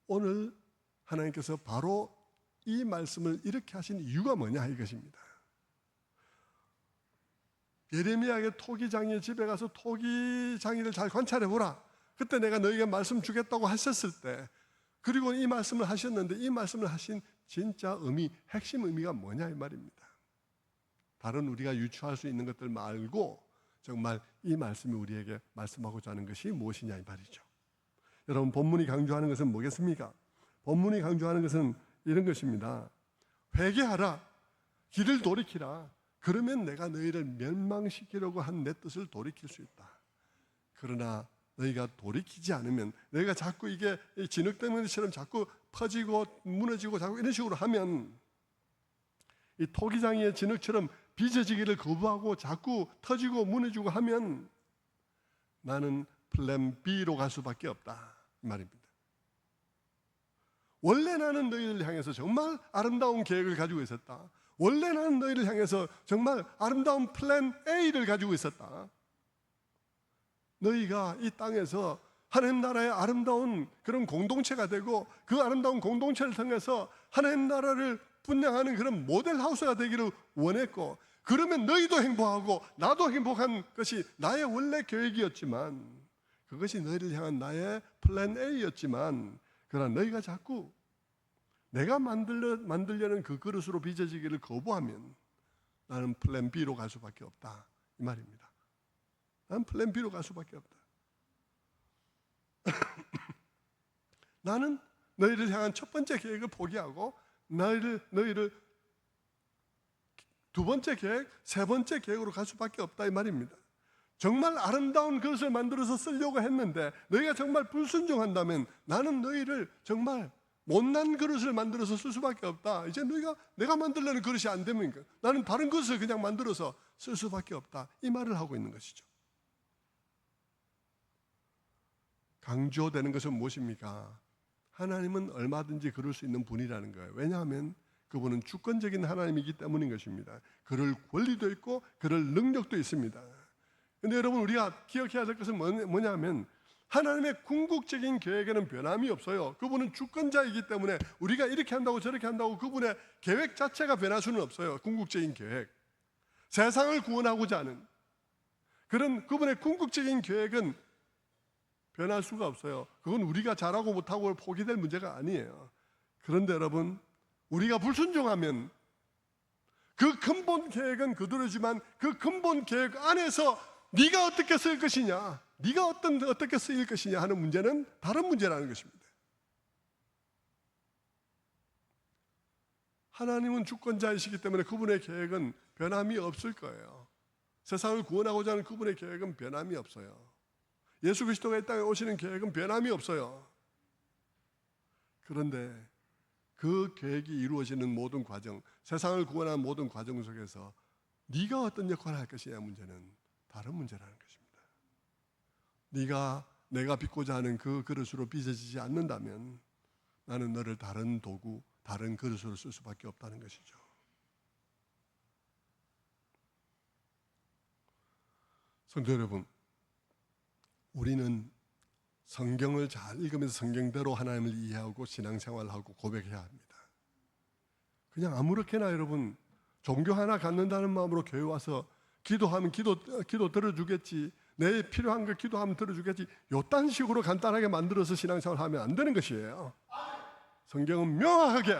오늘 하나님께서 바로 이 말씀을 이렇게 하신 이유가 뭐냐 이것입니다. 예레미야에게 토기장이의 집에 가서 토기장이를 잘 관찰해 보라. 그때 내가 너에게 말씀 주겠다고 하셨을 때, 그리고 이 말씀을 하셨는데 이 말씀을 하신 진짜 의미, 핵심 의미가 뭐냐 이 말입니다. 다른 우리가 유추할 수 있는 것들 말고 정말 이 말씀이 우리에게 말씀하고자 하는 것이 무엇이냐 이 말이죠. 여러분, 본문이 강조하는 것은 뭐겠습니까? 본문이 강조하는 것은 이런 것입니다. 회개하라, 길을 돌이키라. 그러면 내가 너희를 멸망시키려고 한 내 뜻을 돌이킬 수 있다. 그러나 너희가 돌이키지 않으면, 너희가 자꾸 이게 진흙덩 것처럼 자꾸 퍼지고 무너지고 자꾸 이런 식으로 하면, 이 토기장이의 진흙처럼 빚어지기를 거부하고 자꾸 터지고 무너지고 하면 나는 플랜 B로 갈 수밖에 없다 이 말입니다. 원래 나는 너희를 향해서 정말 아름다운 계획을 가지고 있었다. 원래 나는 너희를 향해서 정말 아름다운 플랜 A를 가지고 있었다. 너희가 이 땅에서 하나님 나라의 아름다운 그런 공동체가 되고, 그 아름다운 공동체를 통해서 하나님 나라를 분양하는 그런 모델 하우스가 되기를 원했고, 그러면 너희도 행복하고 나도 행복한 것이 나의 원래 계획이었지만, 그것이 너희를 향한 나의 플랜 A였지만, 그러나 너희가 자꾸 내가 만들려는 그 그릇으로 빚어지기를 거부하면 나는 플랜 B로 갈 수밖에 없다 이 말입니다. 나는 플랜 B로 갈 수밖에 없다. 나는 너희를 향한 첫 번째 계획을 포기하고 너희를 두 번째 계획, 세 번째 계획으로 갈 수밖에 없다 이 말입니다. 정말 아름다운 그릇을 만들어서 쓰려고 했는데 너희가 정말 불순종한다면 나는 너희를 정말 못난 그릇을 만들어서 쓸 수밖에 없다. 이제 내가 만들려는 그릇이 안 되면 나는 다른 그릇을 그냥 만들어서 쓸 수밖에 없다 이 말을 하고 있는 것이죠. 강조되는 것은 무엇입니까? 하나님은 얼마든지 그럴 수 있는 분이라는 거예요. 왜냐하면 그분은 주권적인 하나님이기 때문인 것입니다. 그럴 권리도 있고 그럴 능력도 있습니다. 그런데 여러분, 우리가 기억해야 될 것은 뭐냐면 하나님의 궁극적인 계획에는 변함이 없어요. 그분은 주권자이기 때문에 우리가 이렇게 한다고 저렇게 한다고 그분의 계획 자체가 변할 수는 없어요. 궁극적인 계획, 세상을 구원하고자 하는 그런 그분의 궁극적인 계획은 변할 수가 없어요. 그건 우리가 잘하고 못하고 포기될 문제가 아니에요. 그런데 여러분, 우리가 불순종하면 그 근본 계획은 그대로지만 그 근본 계획 안에서 네가 어떻게 쓸 것이냐, 네가 어떻게 쓰일 것이냐 하는 문제는 다른 문제라는 것입니다. 하나님은 주권자이시기 때문에 그분의 계획은 변함이 없을 거예요. 세상을 구원하고자 하는 그분의 계획은 변함이 없어요. 예수 그리스도가 이 땅에 오시는 계획은 변함이 없어요. 그런데 그 계획이 이루어지는 모든 과정, 세상을 구원하는 모든 과정 속에서 네가 어떤 역할을 할 것이냐 문제는 다른 문제라는 것입니다. 내가 빚고자 하는 그 그릇으로 빚어지지 않는다면 나는 너를 다른 도구, 다른 그릇으로 쓸 수밖에 없다는 것이죠. 성도 여러분, 우리는 성경을 잘 읽으면서 성경대로 하나님을 이해하고 신앙생활하고 고백해야 합니다. 그냥 아무렇게나 여러분 종교 하나 갖는다는 마음으로 교회 와서 기도하면 기도 들어주겠지, 내 필요한 거 기도하면 들어주겠지, 요딴 식으로 간단하게 만들어서 신앙생활 하면 안 되는 것이에요. 성경은 명확하게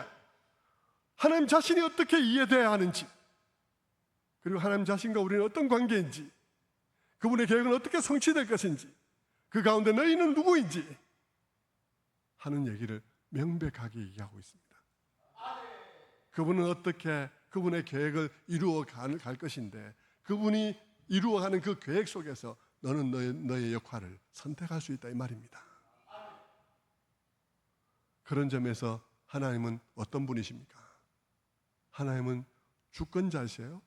하나님 자신이 어떻게 이해돼야 하는지, 그리고 하나님 자신과 우리는 어떤 관계인지, 그분의 계획은 어떻게 성취될 것인지, 그 가운데 너희는 누구인지 하는 얘기를 명백하게 얘기하고 있습니다. 그분은 어떻게 그분의 계획을 이루어 갈 것인데, 그분이 이루어가는 그 계획 속에서 너는 너의 역할을 선택할 수 있다 이 말입니다. 그런 점에서 하나님은 어떤 분이십니까? 하나님은 주권자이세요.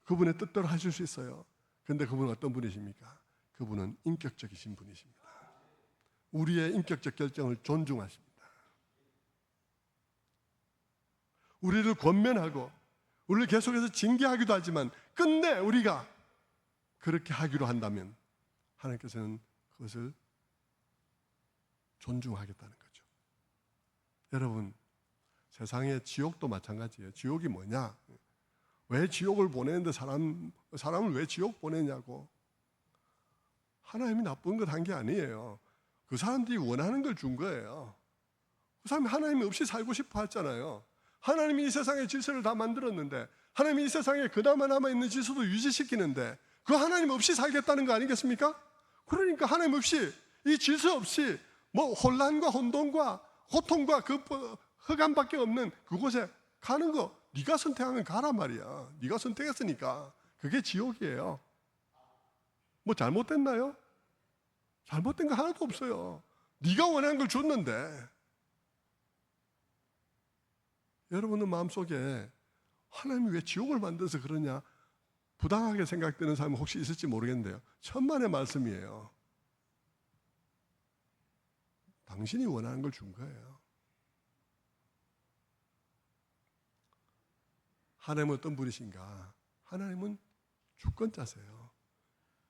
그분의 뜻대로 하실 수 있어요. 그런데 그분은 어떤 분이십니까? 그분은 인격적이신 분이십니다. 우리의 인격적 결정을 존중하십니다. 우리를 권면하고 우리를 계속해서 징계하기도 하지만 끝내 우리가 그렇게 하기로 한다면 하나님께서는 그것을 존중하겠다는 거죠. 여러분, 세상의 지옥도 마찬가지예요. 지옥이 뭐냐? 왜 지옥을 보내는데 사람을 왜 지옥 보내냐고. 하나님이 나쁜 것 한 게 아니에요. 그 사람들이 원하는 걸 준 거예요. 그 사람이 하나님이 없이 살고 싶어 했잖아요. 하나님이 이 세상의 질서를 다 만들었는데, 하나님이 이 세상에 그나마 남아있는 질서도 유지시키는데 그 하나님 없이 살겠다는 거 아니겠습니까? 그러니까 하나님 없이, 이 질서 없이 뭐 혼란과 혼돈과 고통과 그 흑암밖에 없는 그곳에 가는 거 네가 선택하면 가란 말이야. 네가 선택했으니까. 그게 지옥이에요. 뭐 잘못됐나요? 잘못된 거 하나도 없어요. 네가 원하는 걸 줬는데. 여러분의 마음속에 하나님이 왜 지옥을 만들어서 그러냐 부당하게 생각되는 사람이 혹시 있을지 모르겠는데요, 천만의 말씀이에요. 당신이 원하는 걸 준 거예요. 하나님은 어떤 분이신가? 하나님은 주권자세요.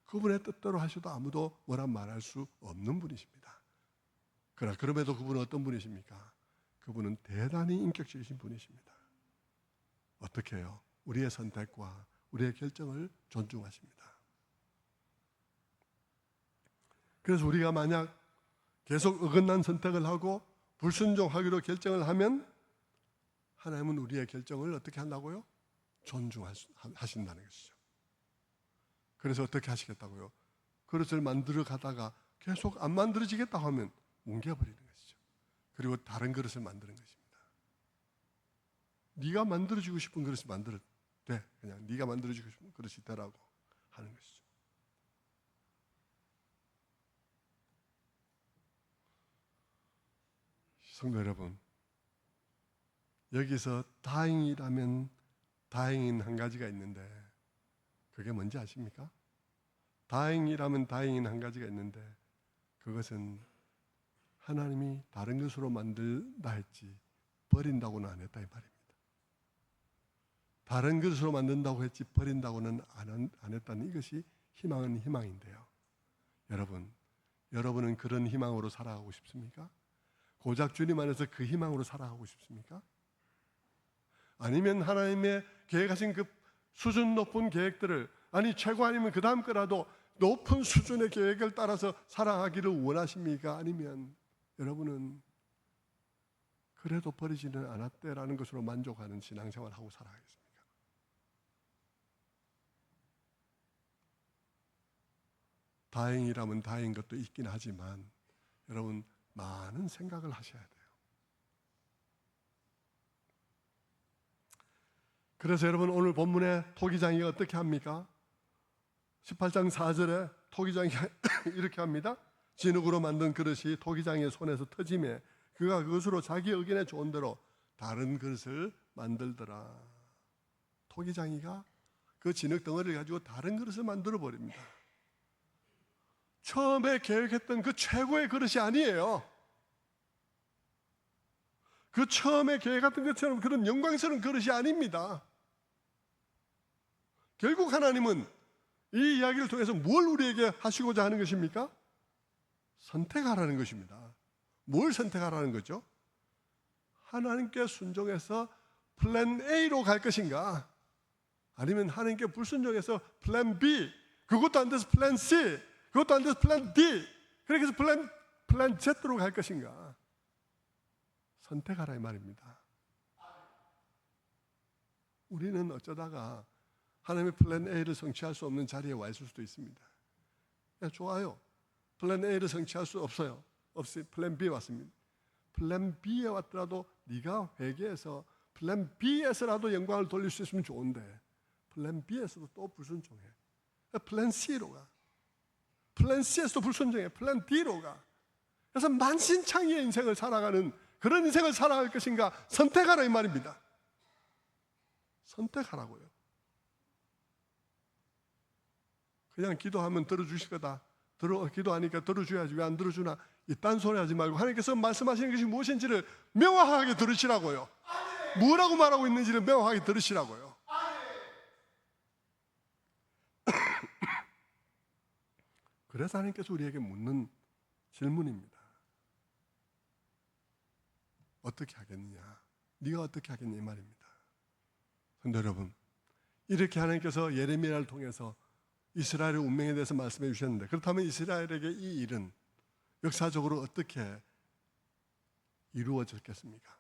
그분의 뜻대로 하셔도 아무도 뭐라 말할 수 없는 분이십니다. 그러나 그럼에도 그분은 어떤 분이십니까? 그분은 대단히 인격적이신 분이십니다. 어떻게 해요? 우리의 선택과 우리의 결정을 존중하십니다. 그래서 우리가 만약 계속 어긋난 선택을 하고 불순종하기로 결정을 하면 하나님은 우리의 결정을 어떻게 한다고요? 존중하신다는 것이죠. 그래서 어떻게 하시겠다고요? 그릇을 만들어 가다가 계속 안 만들어지겠다고 하면 뭉개버리는 것이죠. 그리고 다른 그릇을 만드는 것입니다. 네가 만들어주고 싶은 그릇이 만들어도 돼. 그냥 네가 만들어주고 싶은 그릇이 되라고 하는 것이죠. 성도 여러분, 여기서 다행이라면 다행인 한 가지가 있는데 그게 뭔지 아십니까? 다행이라면 다행인 한 가지가 있는데 그것은 하나님이 다른 것으로 만들다 했지 버린다고는 안 했다 이 말입니다. 다른 것으로 만든다고 했지 버린다고는 안 했다는 이것이 희망은 희망인데요. 여러분은 그런 희망으로 살아가고 싶습니까? 고작 주님 안에서 그 희망으로 살아가고 싶습니까? 아니면 하나님의 계획하신 그 수준 높은 계획들을, 아니 최고 아니면 그 다음 거라도 높은 수준의 계획을 따라서 살아가기를 원하십니까? 아니면 여러분은 그래도 버리지는 않았대라는 것으로 만족하는 신앙생활을 하고 살아가겠습니까? 다행이라면 다행인 것도 있긴 하지만 여러분 많은 생각을 하셔야 돼요. 그래서 여러분 오늘 본문에 토기장이가 어떻게 합니까? 18장 4절에 토기장이가 이렇게 합니다. 진흙으로 만든 그릇이 토기장의 손에서 터지매 그가 그것으로 자기 의견에 좋은 대로 다른 그릇을 만들더라. 토기장이가 그 진흙 덩어리를 가지고 다른 그릇을 만들어 버립니다. 처음에 계획했던 그 최고의 그릇이 아니에요. 그 처음에 계획했던 것처럼 그런 영광스러운 그릇이 아닙니다. 결국 하나님은 이 이야기를 통해서 뭘 우리에게 하시고자 하는 것입니까? 선택하라는 것입니다. 뭘 선택하라는 거죠? 하나님께 순종해서 플랜 A로 갈 것인가? 아니면 하나님께 불순종해서 플랜 B, 그것도 안 돼서 플랜 C, 그것도 안 돼서 플랜 D, 그렇게 해서 플랜 Z로 갈 것인가? 선택하라 이 말입니다. 우리는 어쩌다가 하나님의 플랜 A를 성취할 수 없는 자리에 와 있을 수도 있습니다. 좋아요. 플랜 A를 성취할 수 없어요. 플랜 B에 왔습니다. 플랜 B에 왔더라도 네가 회개해서 플랜 B에서라도 영광을 돌릴 수 있으면 좋은데 플랜 B에서도 또 불순종해. 플랜 C로 가. 플랜 C에서도 불순종해. 플랜 D로 가. 그래서 만신창이의 인생을 살아가는 그런 인생을 살아갈 것인가 선택하라 이 말입니다. 선택하라고요. 그냥 기도하면 들어주실 거다. 기도하니까 들어줘야지 왜 안 들어주나 이딴 소리 하지 말고 하나님께서 말씀하시는 것이 무엇인지를 명확하게 들으시라고요. 뭐라고 말하고 있는지를 명확하게 들으시라고요. 그래서 하나님께서 우리에게 묻는 질문입니다. 어떻게 하겠느냐? 네가 어떻게 하겠냐 이 말입니다. 그런데 여러분, 이렇게 하나님께서 예레미야를 통해서 이스라엘의 운명에 대해서 말씀해 주셨는데 그렇다면 이스라엘에게 이 일은 역사적으로 어떻게 이루어졌겠습니까?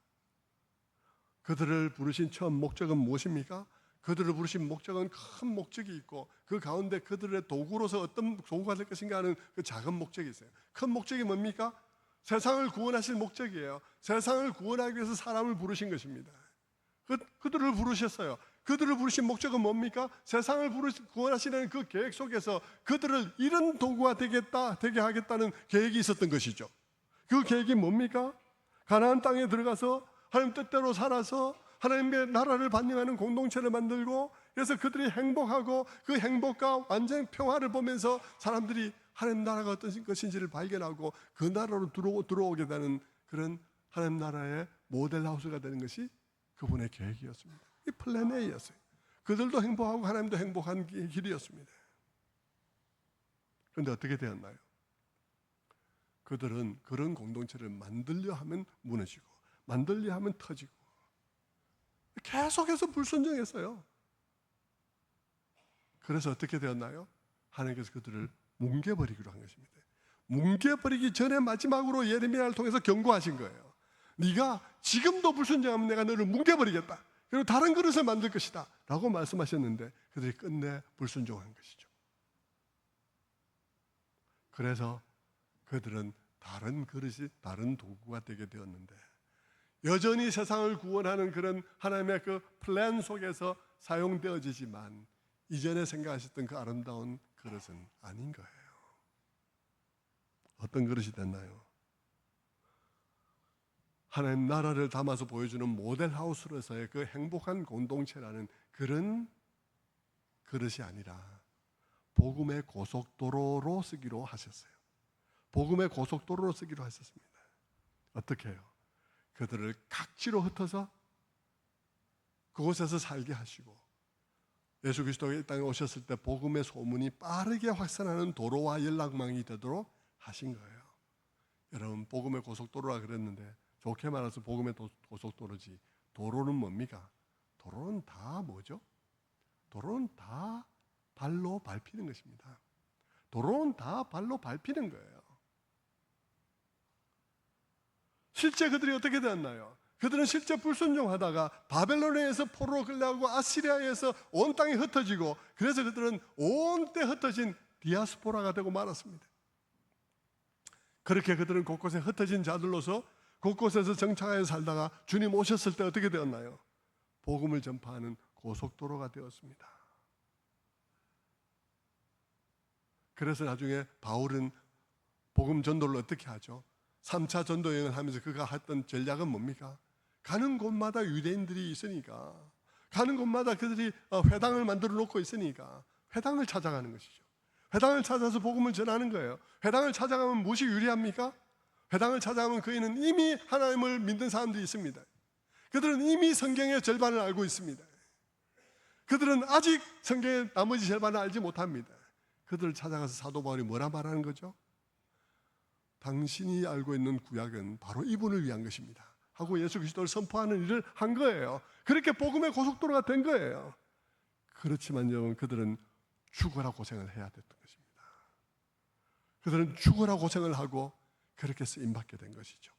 그들을 부르신 처음 목적은 무엇입니까? 그들을 부르신 목적은 큰 목적이 있고 그 가운데 그들의 도구로서 어떤 도구가 될 것인가 하는 그 작은 목적이 있어요. 큰 목적이 뭡니까? 세상을 구원하실 목적이에요. 세상을 구원하기 위해서 사람을 부르신 것입니다. 그들을 부르셨어요. 그들을 부르신 목적은 뭡니까? 세상을 구원하시는 그 계획 속에서 그들을 이런 도구가 되게 하겠다는 계획이 있었던 것이죠. 그 계획이 뭡니까? 가나안 땅에 들어가서 하나님 뜻대로 살아서 하나님의 나라를 반영하는 공동체를 만들고 그래서 그들이 행복하고 그 행복과 완전 평화를 보면서 사람들이 하나님 나라가 어떤 것인지를 발견하고 그 나라로 들어오게 되는 그런 하나님 나라의 모델하우스가 되는 것이 그분의 계획이었습니다. 이 플랜 A였어요. 그들도 행복하고 하나님도 행복한 길이었습니다. 그런데 어떻게 되었나요? 그들은 그런 공동체를 만들려 하면 무너지고 만들려 하면 터지고 계속해서 불순종했어요. 그래서 어떻게 되었나요? 하나님께서 그들을 뭉개버리기로 한 것입니다. 뭉개버리기 전에 마지막으로 예레미야를 통해서 경고하신 거예요. 네가 지금도 불순종하면 내가 너를 뭉개버리겠다. 그리고 다른 그릇을 만들 것이다 라고 말씀하셨는데 그들이 끝내 불순종한 것이죠. 그래서 그들은 다른 그릇이 다른 도구가 되게 되었는데 여전히 세상을 구원하는 그런 하나님의 그 플랜 속에서 사용되어지지만 이전에 생각하셨던 그 아름다운 그릇은 아닌 거예요. 어떤 그릇이 됐나요? 하나님 나라를 담아서 보여주는 모델하우스로서의 그 행복한 공동체라는 그런 그릇이 아니라 복음의 고속도로로 쓰기로 하셨어요. 복음의 고속도로로 쓰기로 하셨습니다. 어떻게 해요? 그들을 각지로 흩어서 그곳에서 살게 하시고 예수 그리스도가 이 땅에 오셨을 때 복음의 소문이 빠르게 확산하는 도로와 연락망이 되도록 하신 거예요. 여러분, 복음의 고속도로라 그랬는데 좋게 말해서 복음의 고속도로지 도로는 뭡니까? 도로는 다 뭐죠? 도로는 다 발로 밟히는 것입니다. 도로는 다 발로 밟히는 거예요. 실제 그들이 어떻게 되었나요? 그들은 실제 불순종하다가 바벨론에서 포로로 끌려가고 아시리아에서 온 땅이 흩어지고 그래서 그들은 온 때 흩어진 디아스포라가 되고 말았습니다. 그렇게 그들은 곳곳에 흩어진 자들로서 곳곳에서 정착하여 살다가 주님 오셨을 때 어떻게 되었나요? 복음을 전파하는 고속도로가 되었습니다. 그래서 나중에 바울은 복음 전도를 어떻게 하죠? 3차 전도 여행을 하면서 그가 했던 전략은 뭡니까? 가는 곳마다 유대인들이 있으니까 가는 곳마다 그들이 회당을 만들어 놓고 있으니까 회당을 찾아가는 것이죠. 회당을 찾아서 복음을 전하는 거예요. 회당을 찾아가면 무엇이 유리합니까? 회당을 찾아가면 그에는 이미 하나님을 믿는 사람들이 있습니다. 그들은 이미 성경의 절반을 알고 있습니다. 그들은 아직 성경의 나머지 절반을 알지 못합니다. 그들을 찾아가서 사도 바울이 뭐라 말하는 거죠? 당신이 알고 있는 구약은 바로 이분을 위한 것입니다 하고 예수 그리스도를 선포하는 일을 한 거예요. 그렇게 복음의 고속도로가 된 거예요. 그렇지만 여러분, 그들은 죽어라 고생을 해야 됐던 것입니다. 그들은 죽어라 고생을 하고 그렇게 쓰임받게 된 것이죠.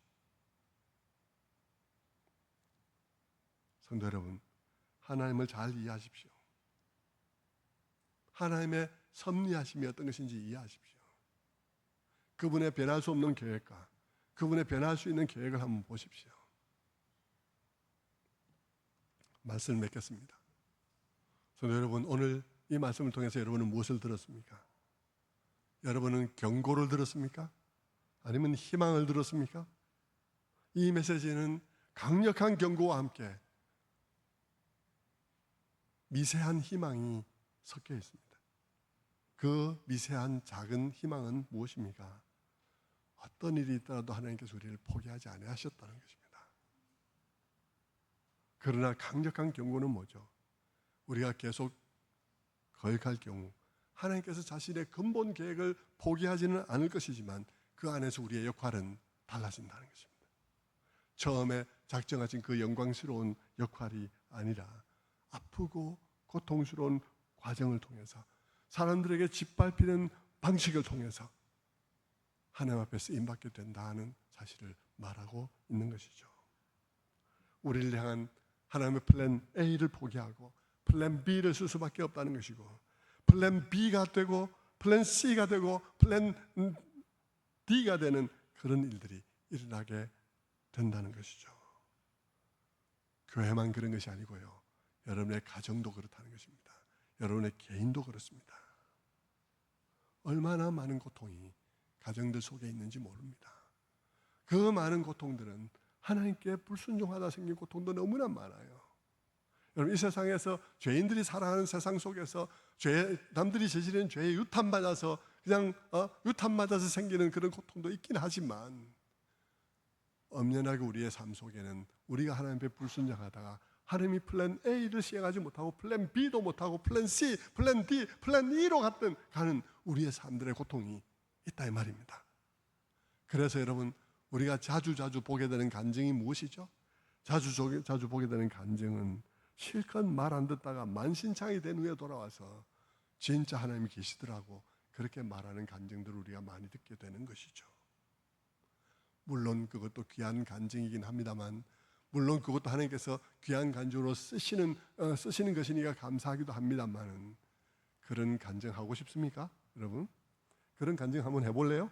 성도 여러분, 하나님을 잘 이해하십시오. 하나님의 섭리하심이 어떤 것인지 이해하십시오. 그분의 변할 수 없는 계획과 그분의 변할 수 있는 계획을 한번 보십시오. 말씀을 맺겠습니다. 성도 여러분, 오늘 이 말씀을 통해서 여러분은 무엇을 들었습니까? 여러분은 경고를 들었습니까? 아니면 희망을 들었습니까? 이 메시지는 강력한 경고와 함께 미세한 희망이 섞여 있습니다. 그 미세한 작은 희망은 무엇입니까? 어떤 일이 있더라도 하나님께서 우리를 포기하지 아니하셨다는 것입니다. 그러나 강력한 경고는 뭐죠? 우리가 계속 거역할 경우 하나님께서 자신의 근본 계획을 포기하지는 않을 것이지만 그 안에서 우리의 역할은 달라진다는 것입니다. 처음에 작정하신 그 영광스러운 역할이 아니라 아프고 고통스러운 과정을 통해서 사람들에게 짓밟히는 방식을 통해서 하나님 앞에 쓰임받게 된다는 사실을 말하고 있는 것이죠. 우리를 향한 하나님의 플랜 A를 포기하고 플랜 B를 쓸 수밖에 없다는 것이고, 플랜 B가 되고 플랜 C가 되고 플랜 D가 되는 그런 일들이 일어나게 된다는 것이죠. 교회만 그런 것이 아니고요, 여러분의 가정도 그렇다는 것입니다. 여러분의 개인도 그렇습니다. 얼마나 많은 고통이 가정들 속에 있는지 모릅니다. 그 많은 고통들은 하나님께 불순종하다 생긴 고통도 너무나 많아요. 여러분, 이 세상에서 죄인들이 살아가는 세상 속에서 남들이 저지르는 죄에 유탄맞아서 그냥 유탄맞아서 생기는 그런 고통도 있긴 하지만, 엄연하게 우리의 삶 속에는 우리가 하나님 앞에 불순종하다가 하나님이 플랜 A를 시행하지 못하고 플랜 B도 못하고 플랜 C, 플랜 D, 플랜 E로 가는 우리의 삶들의 고통이 있다 이 말입니다. 그래서 여러분, 우리가 자주 보게 되는 간증이 무엇이죠? 자주 보게 되는 간증은 실컷 말 안 듣다가 만신창이 된 후에 돌아와서 진짜 하나님이 계시더라고 그렇게 말하는 간증들을 우리가 많이 듣게 되는 것이죠. 물론 그것도 귀한 간증이긴 합니다만, 물론 그것도 하나님께서 귀한 간증으로 쓰시는 것이니까 감사하기도 합니다만은, 그런 간증하고 싶습니까? 여러분, 그런 간증 한번 해볼래요?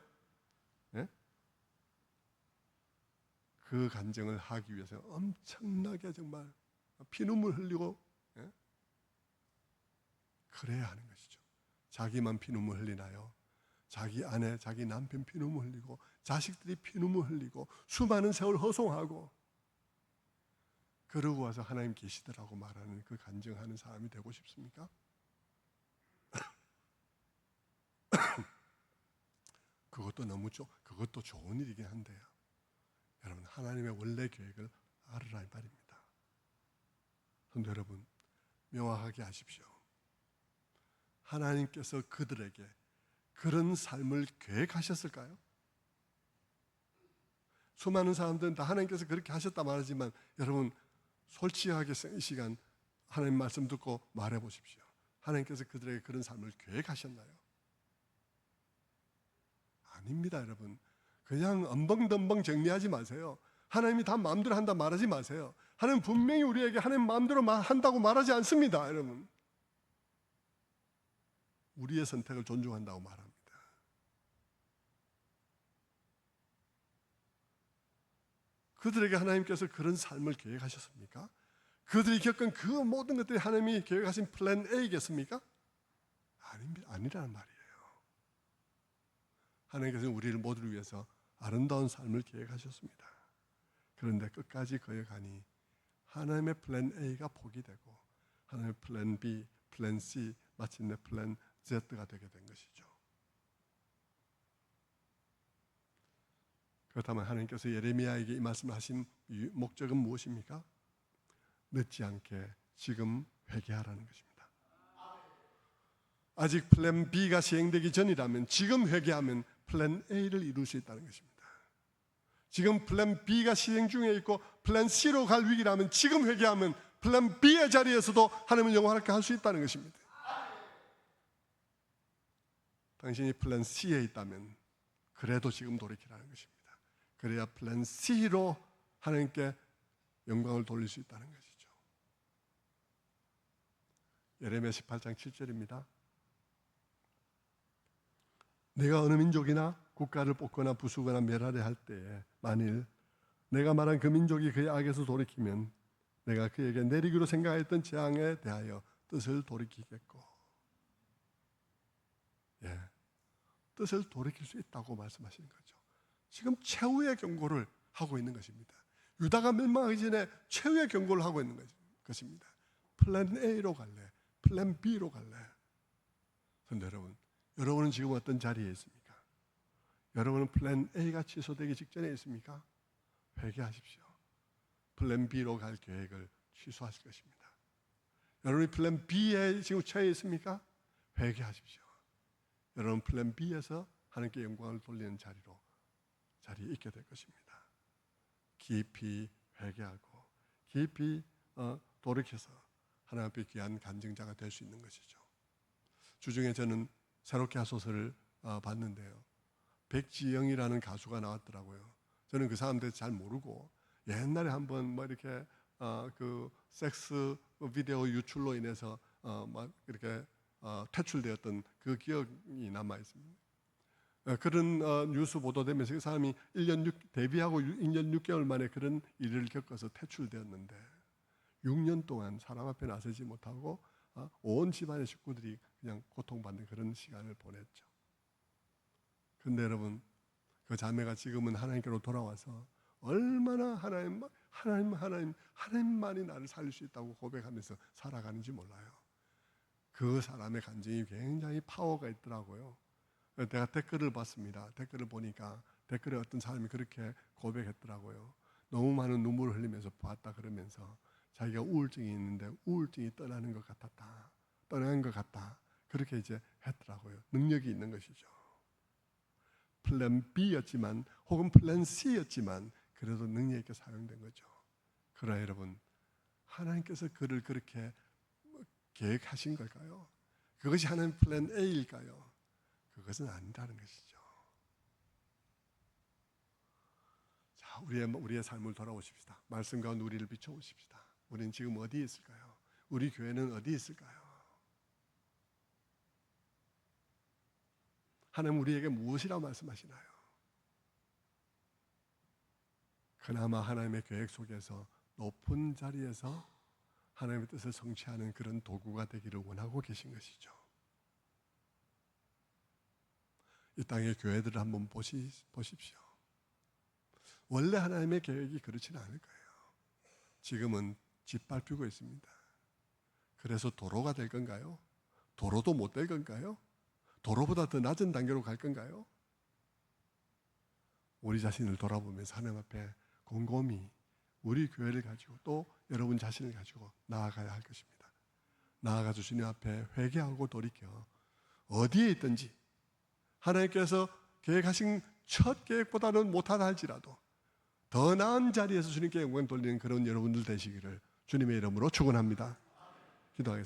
네? 그 간증을 하기 위해서 엄청나게 정말 피눈물 흘리고 그래야 하는 것이죠. 자기만 피눈물 흘리나요? 자기 아내, 자기 남편 피눈물 흘리고 자식들이 피눈물 흘리고 수많은 세월 허송하고 그러고 와서 하나님 계시더라고 말하는 그 간증하는 사람이 되고 싶습니까? 그것도 좋은 일이긴 한데요, 여러분, 하나님의 원래 계획을 알으라 이 말입니다. 성도 여러분, 명확하게 하십시오. 하나님께서 그들에게 그런 삶을 계획하셨을까요? 수많은 사람들은 다 하나님께서 그렇게 하셨다 말하지만, 여러분 솔직하게 이 시간 하나님 말씀 듣고 말해 보십시오. 하나님께서 그들에게 그런 삶을 계획하셨나요? 아닙니다. 여러분, 그냥 엉벙덤벙 정리하지 마세요. 하나님이 다 마음대로 한다 말하지 마세요. 하나님 분명히 우리에게 하나님 마음대로 한다고 말하지 않습니다. 여러분, 우리의 선택을 존중한다고 말합니다. 그들에게 하나님께서 그런 삶을 계획하셨습니까? 그들이 겪은 그 모든 것들이 하나님이 계획하신 플랜 A겠습니까? 아니라는 말이에요. 하나님께서 우리를 모두를 위해서 아름다운 삶을 계획하셨습니다. 그런데 끝까지 거역하니 하나님의 플랜 A가 포기되고 하나님의 플랜 B, 플랜 C, 마침내 플랜 Z가 되게 된 것이죠. 그렇다면 하나님께서 예레미야에게 이 말씀을 하신 목적은 무엇입니까? 늦지 않게 지금 회개하라는 것입니다. 아직 플랜 B가 시행되기 전이라면 지금 회개하면 플랜 A를 이룰 수 있다는 것입니다. 지금 플랜 B가 시행 중에 있고 플랜 C로 갈 위기라면 지금 회개하면 플랜 B의 자리에서도 하나님을 영원하게 할 수 있다는 것입니다. 당신이 플랜 C에 있다면 그래도 지금 돌이키라는 것입니다. 그래야 플랜 C로 하나님께 영광을 돌릴 수 있다는 것이죠. 예레미야 18장 7절입니다. 내가 어느 민족이나 국가를 뽑거나 부수거나 멸하려 할 때에 만일 내가 말한 그 민족이 그의 악에서 돌이키면 내가 그에게 내리기로 생각했던 재앙에 대하여 뜻을 돌이키겠고, 뜻을 돌이킬 수 있다고 말씀하시는 거죠. 지금 최후의 경고를 하고 있는 것입니다. 유다가 멸망하기 전에 최후의 경고를 하고 있는 것입니다. 플랜 A로 갈래? 플랜 B로 갈래? 그런데 여러분은 지금 어떤 자리에 있습니까? 여러분은 플랜 A가 취소되기 직전에 있습니까? 회개하십시오. 플랜 B로 갈 계획을 취소하실 것입니다. 여러분이 플랜 B에 지금 처해 있습니까? 회개하십시오. 여러분 플랜 B에서 하나님께 영광을 돌리는 자리에 있게 될 것입니다. 깊이 회개하고 깊이 돌이켜서 하나님 앞에 귀한 간증자가 될 수 있는 것이죠. 주중에 저는 새롭게 하소서를 봤는데요, 백지영이라는 가수가 나왔더라고요. 저는 그 사람들 잘 모르고 옛날에 한번 이렇게 그 섹스 비디오 유출로 인해서 막 이렇게 퇴출되었던 그 기억이 남아 있습니다. 그런 뉴스 보도되면서 그 사람이 데뷔하고 1년 6개월 만에 그런 일을 겪어서 퇴출되었는데 6년 동안 사람 앞에 나서지 못하고 온 집안의 식구들이 그냥 고통받는 그런 시간을 보냈죠. 그런데 여러분, 그 자매가 지금은 하나님께로 돌아와서 얼마나 하나님만이 나를 살릴 수 있다고 고백하면서 살아가는지 몰라요. 그 사람의 간증이 굉장히 파워가 있더라고요. 내가 댓글을 봤습니다. 댓글을 보니까 댓글에 어떤 사람이 그렇게 고백했더라고요. 너무 많은 눈물을 흘리면서 봤다 그러면서 자기가 우울증이 있는데 우울증이 떠나는 것 같았다. 떠나는 것 같다. 그렇게 이제 했더라고요. 능력이 있는 것이죠. 플랜 B였지만 혹은 플랜 C였지만 그래도 능력 있게 사용된 거죠. 그러나 여러분, 하나님께서 그를 그렇게 계획하신 걸까요? 그것이 하나님 플랜 A일까요? 그것은 아니라는 것이죠. 자, 우리의 삶을 돌아오십시다. 말씀 가운데 우리를 비춰보십시다. 우리는 지금 어디에 있을까요? 우리 교회는 어디에 있을까요? 하나님 우리에게 무엇이라고 말씀하시나요? 그나마 하나님의 계획 속에서 높은 자리에서 하나님의 뜻을 성취하는 그런 도구가 되기를 원하고 계신 것이죠. 이 땅의 교회들을 한번 보십시오. 원래 하나님의 계획이 그렇지는 않을 거예요. 지금은 짓밟히고 있습니다. 그래서 도로가 될 건가요? 도로도 못 될 건가요? 도로보다 더 낮은 단계로 갈 건가요? 우리 자신을 돌아보면서 하나님 앞에 곰곰이 우리 교회를 가지고 또 여러분 자신을 가지고 나아가야 할 것입니다. 나아가 주시는 앞에 회개하고 돌이켜 어디에 있든지 하나님께서 계획하신 첫 계획보다는 못하다 할지라도 더 나은 자리에서 주님께 영광 돌리는 그런 여러분들 되시기를 주님의 이름으로 축원합니다. 기도하겠습니다.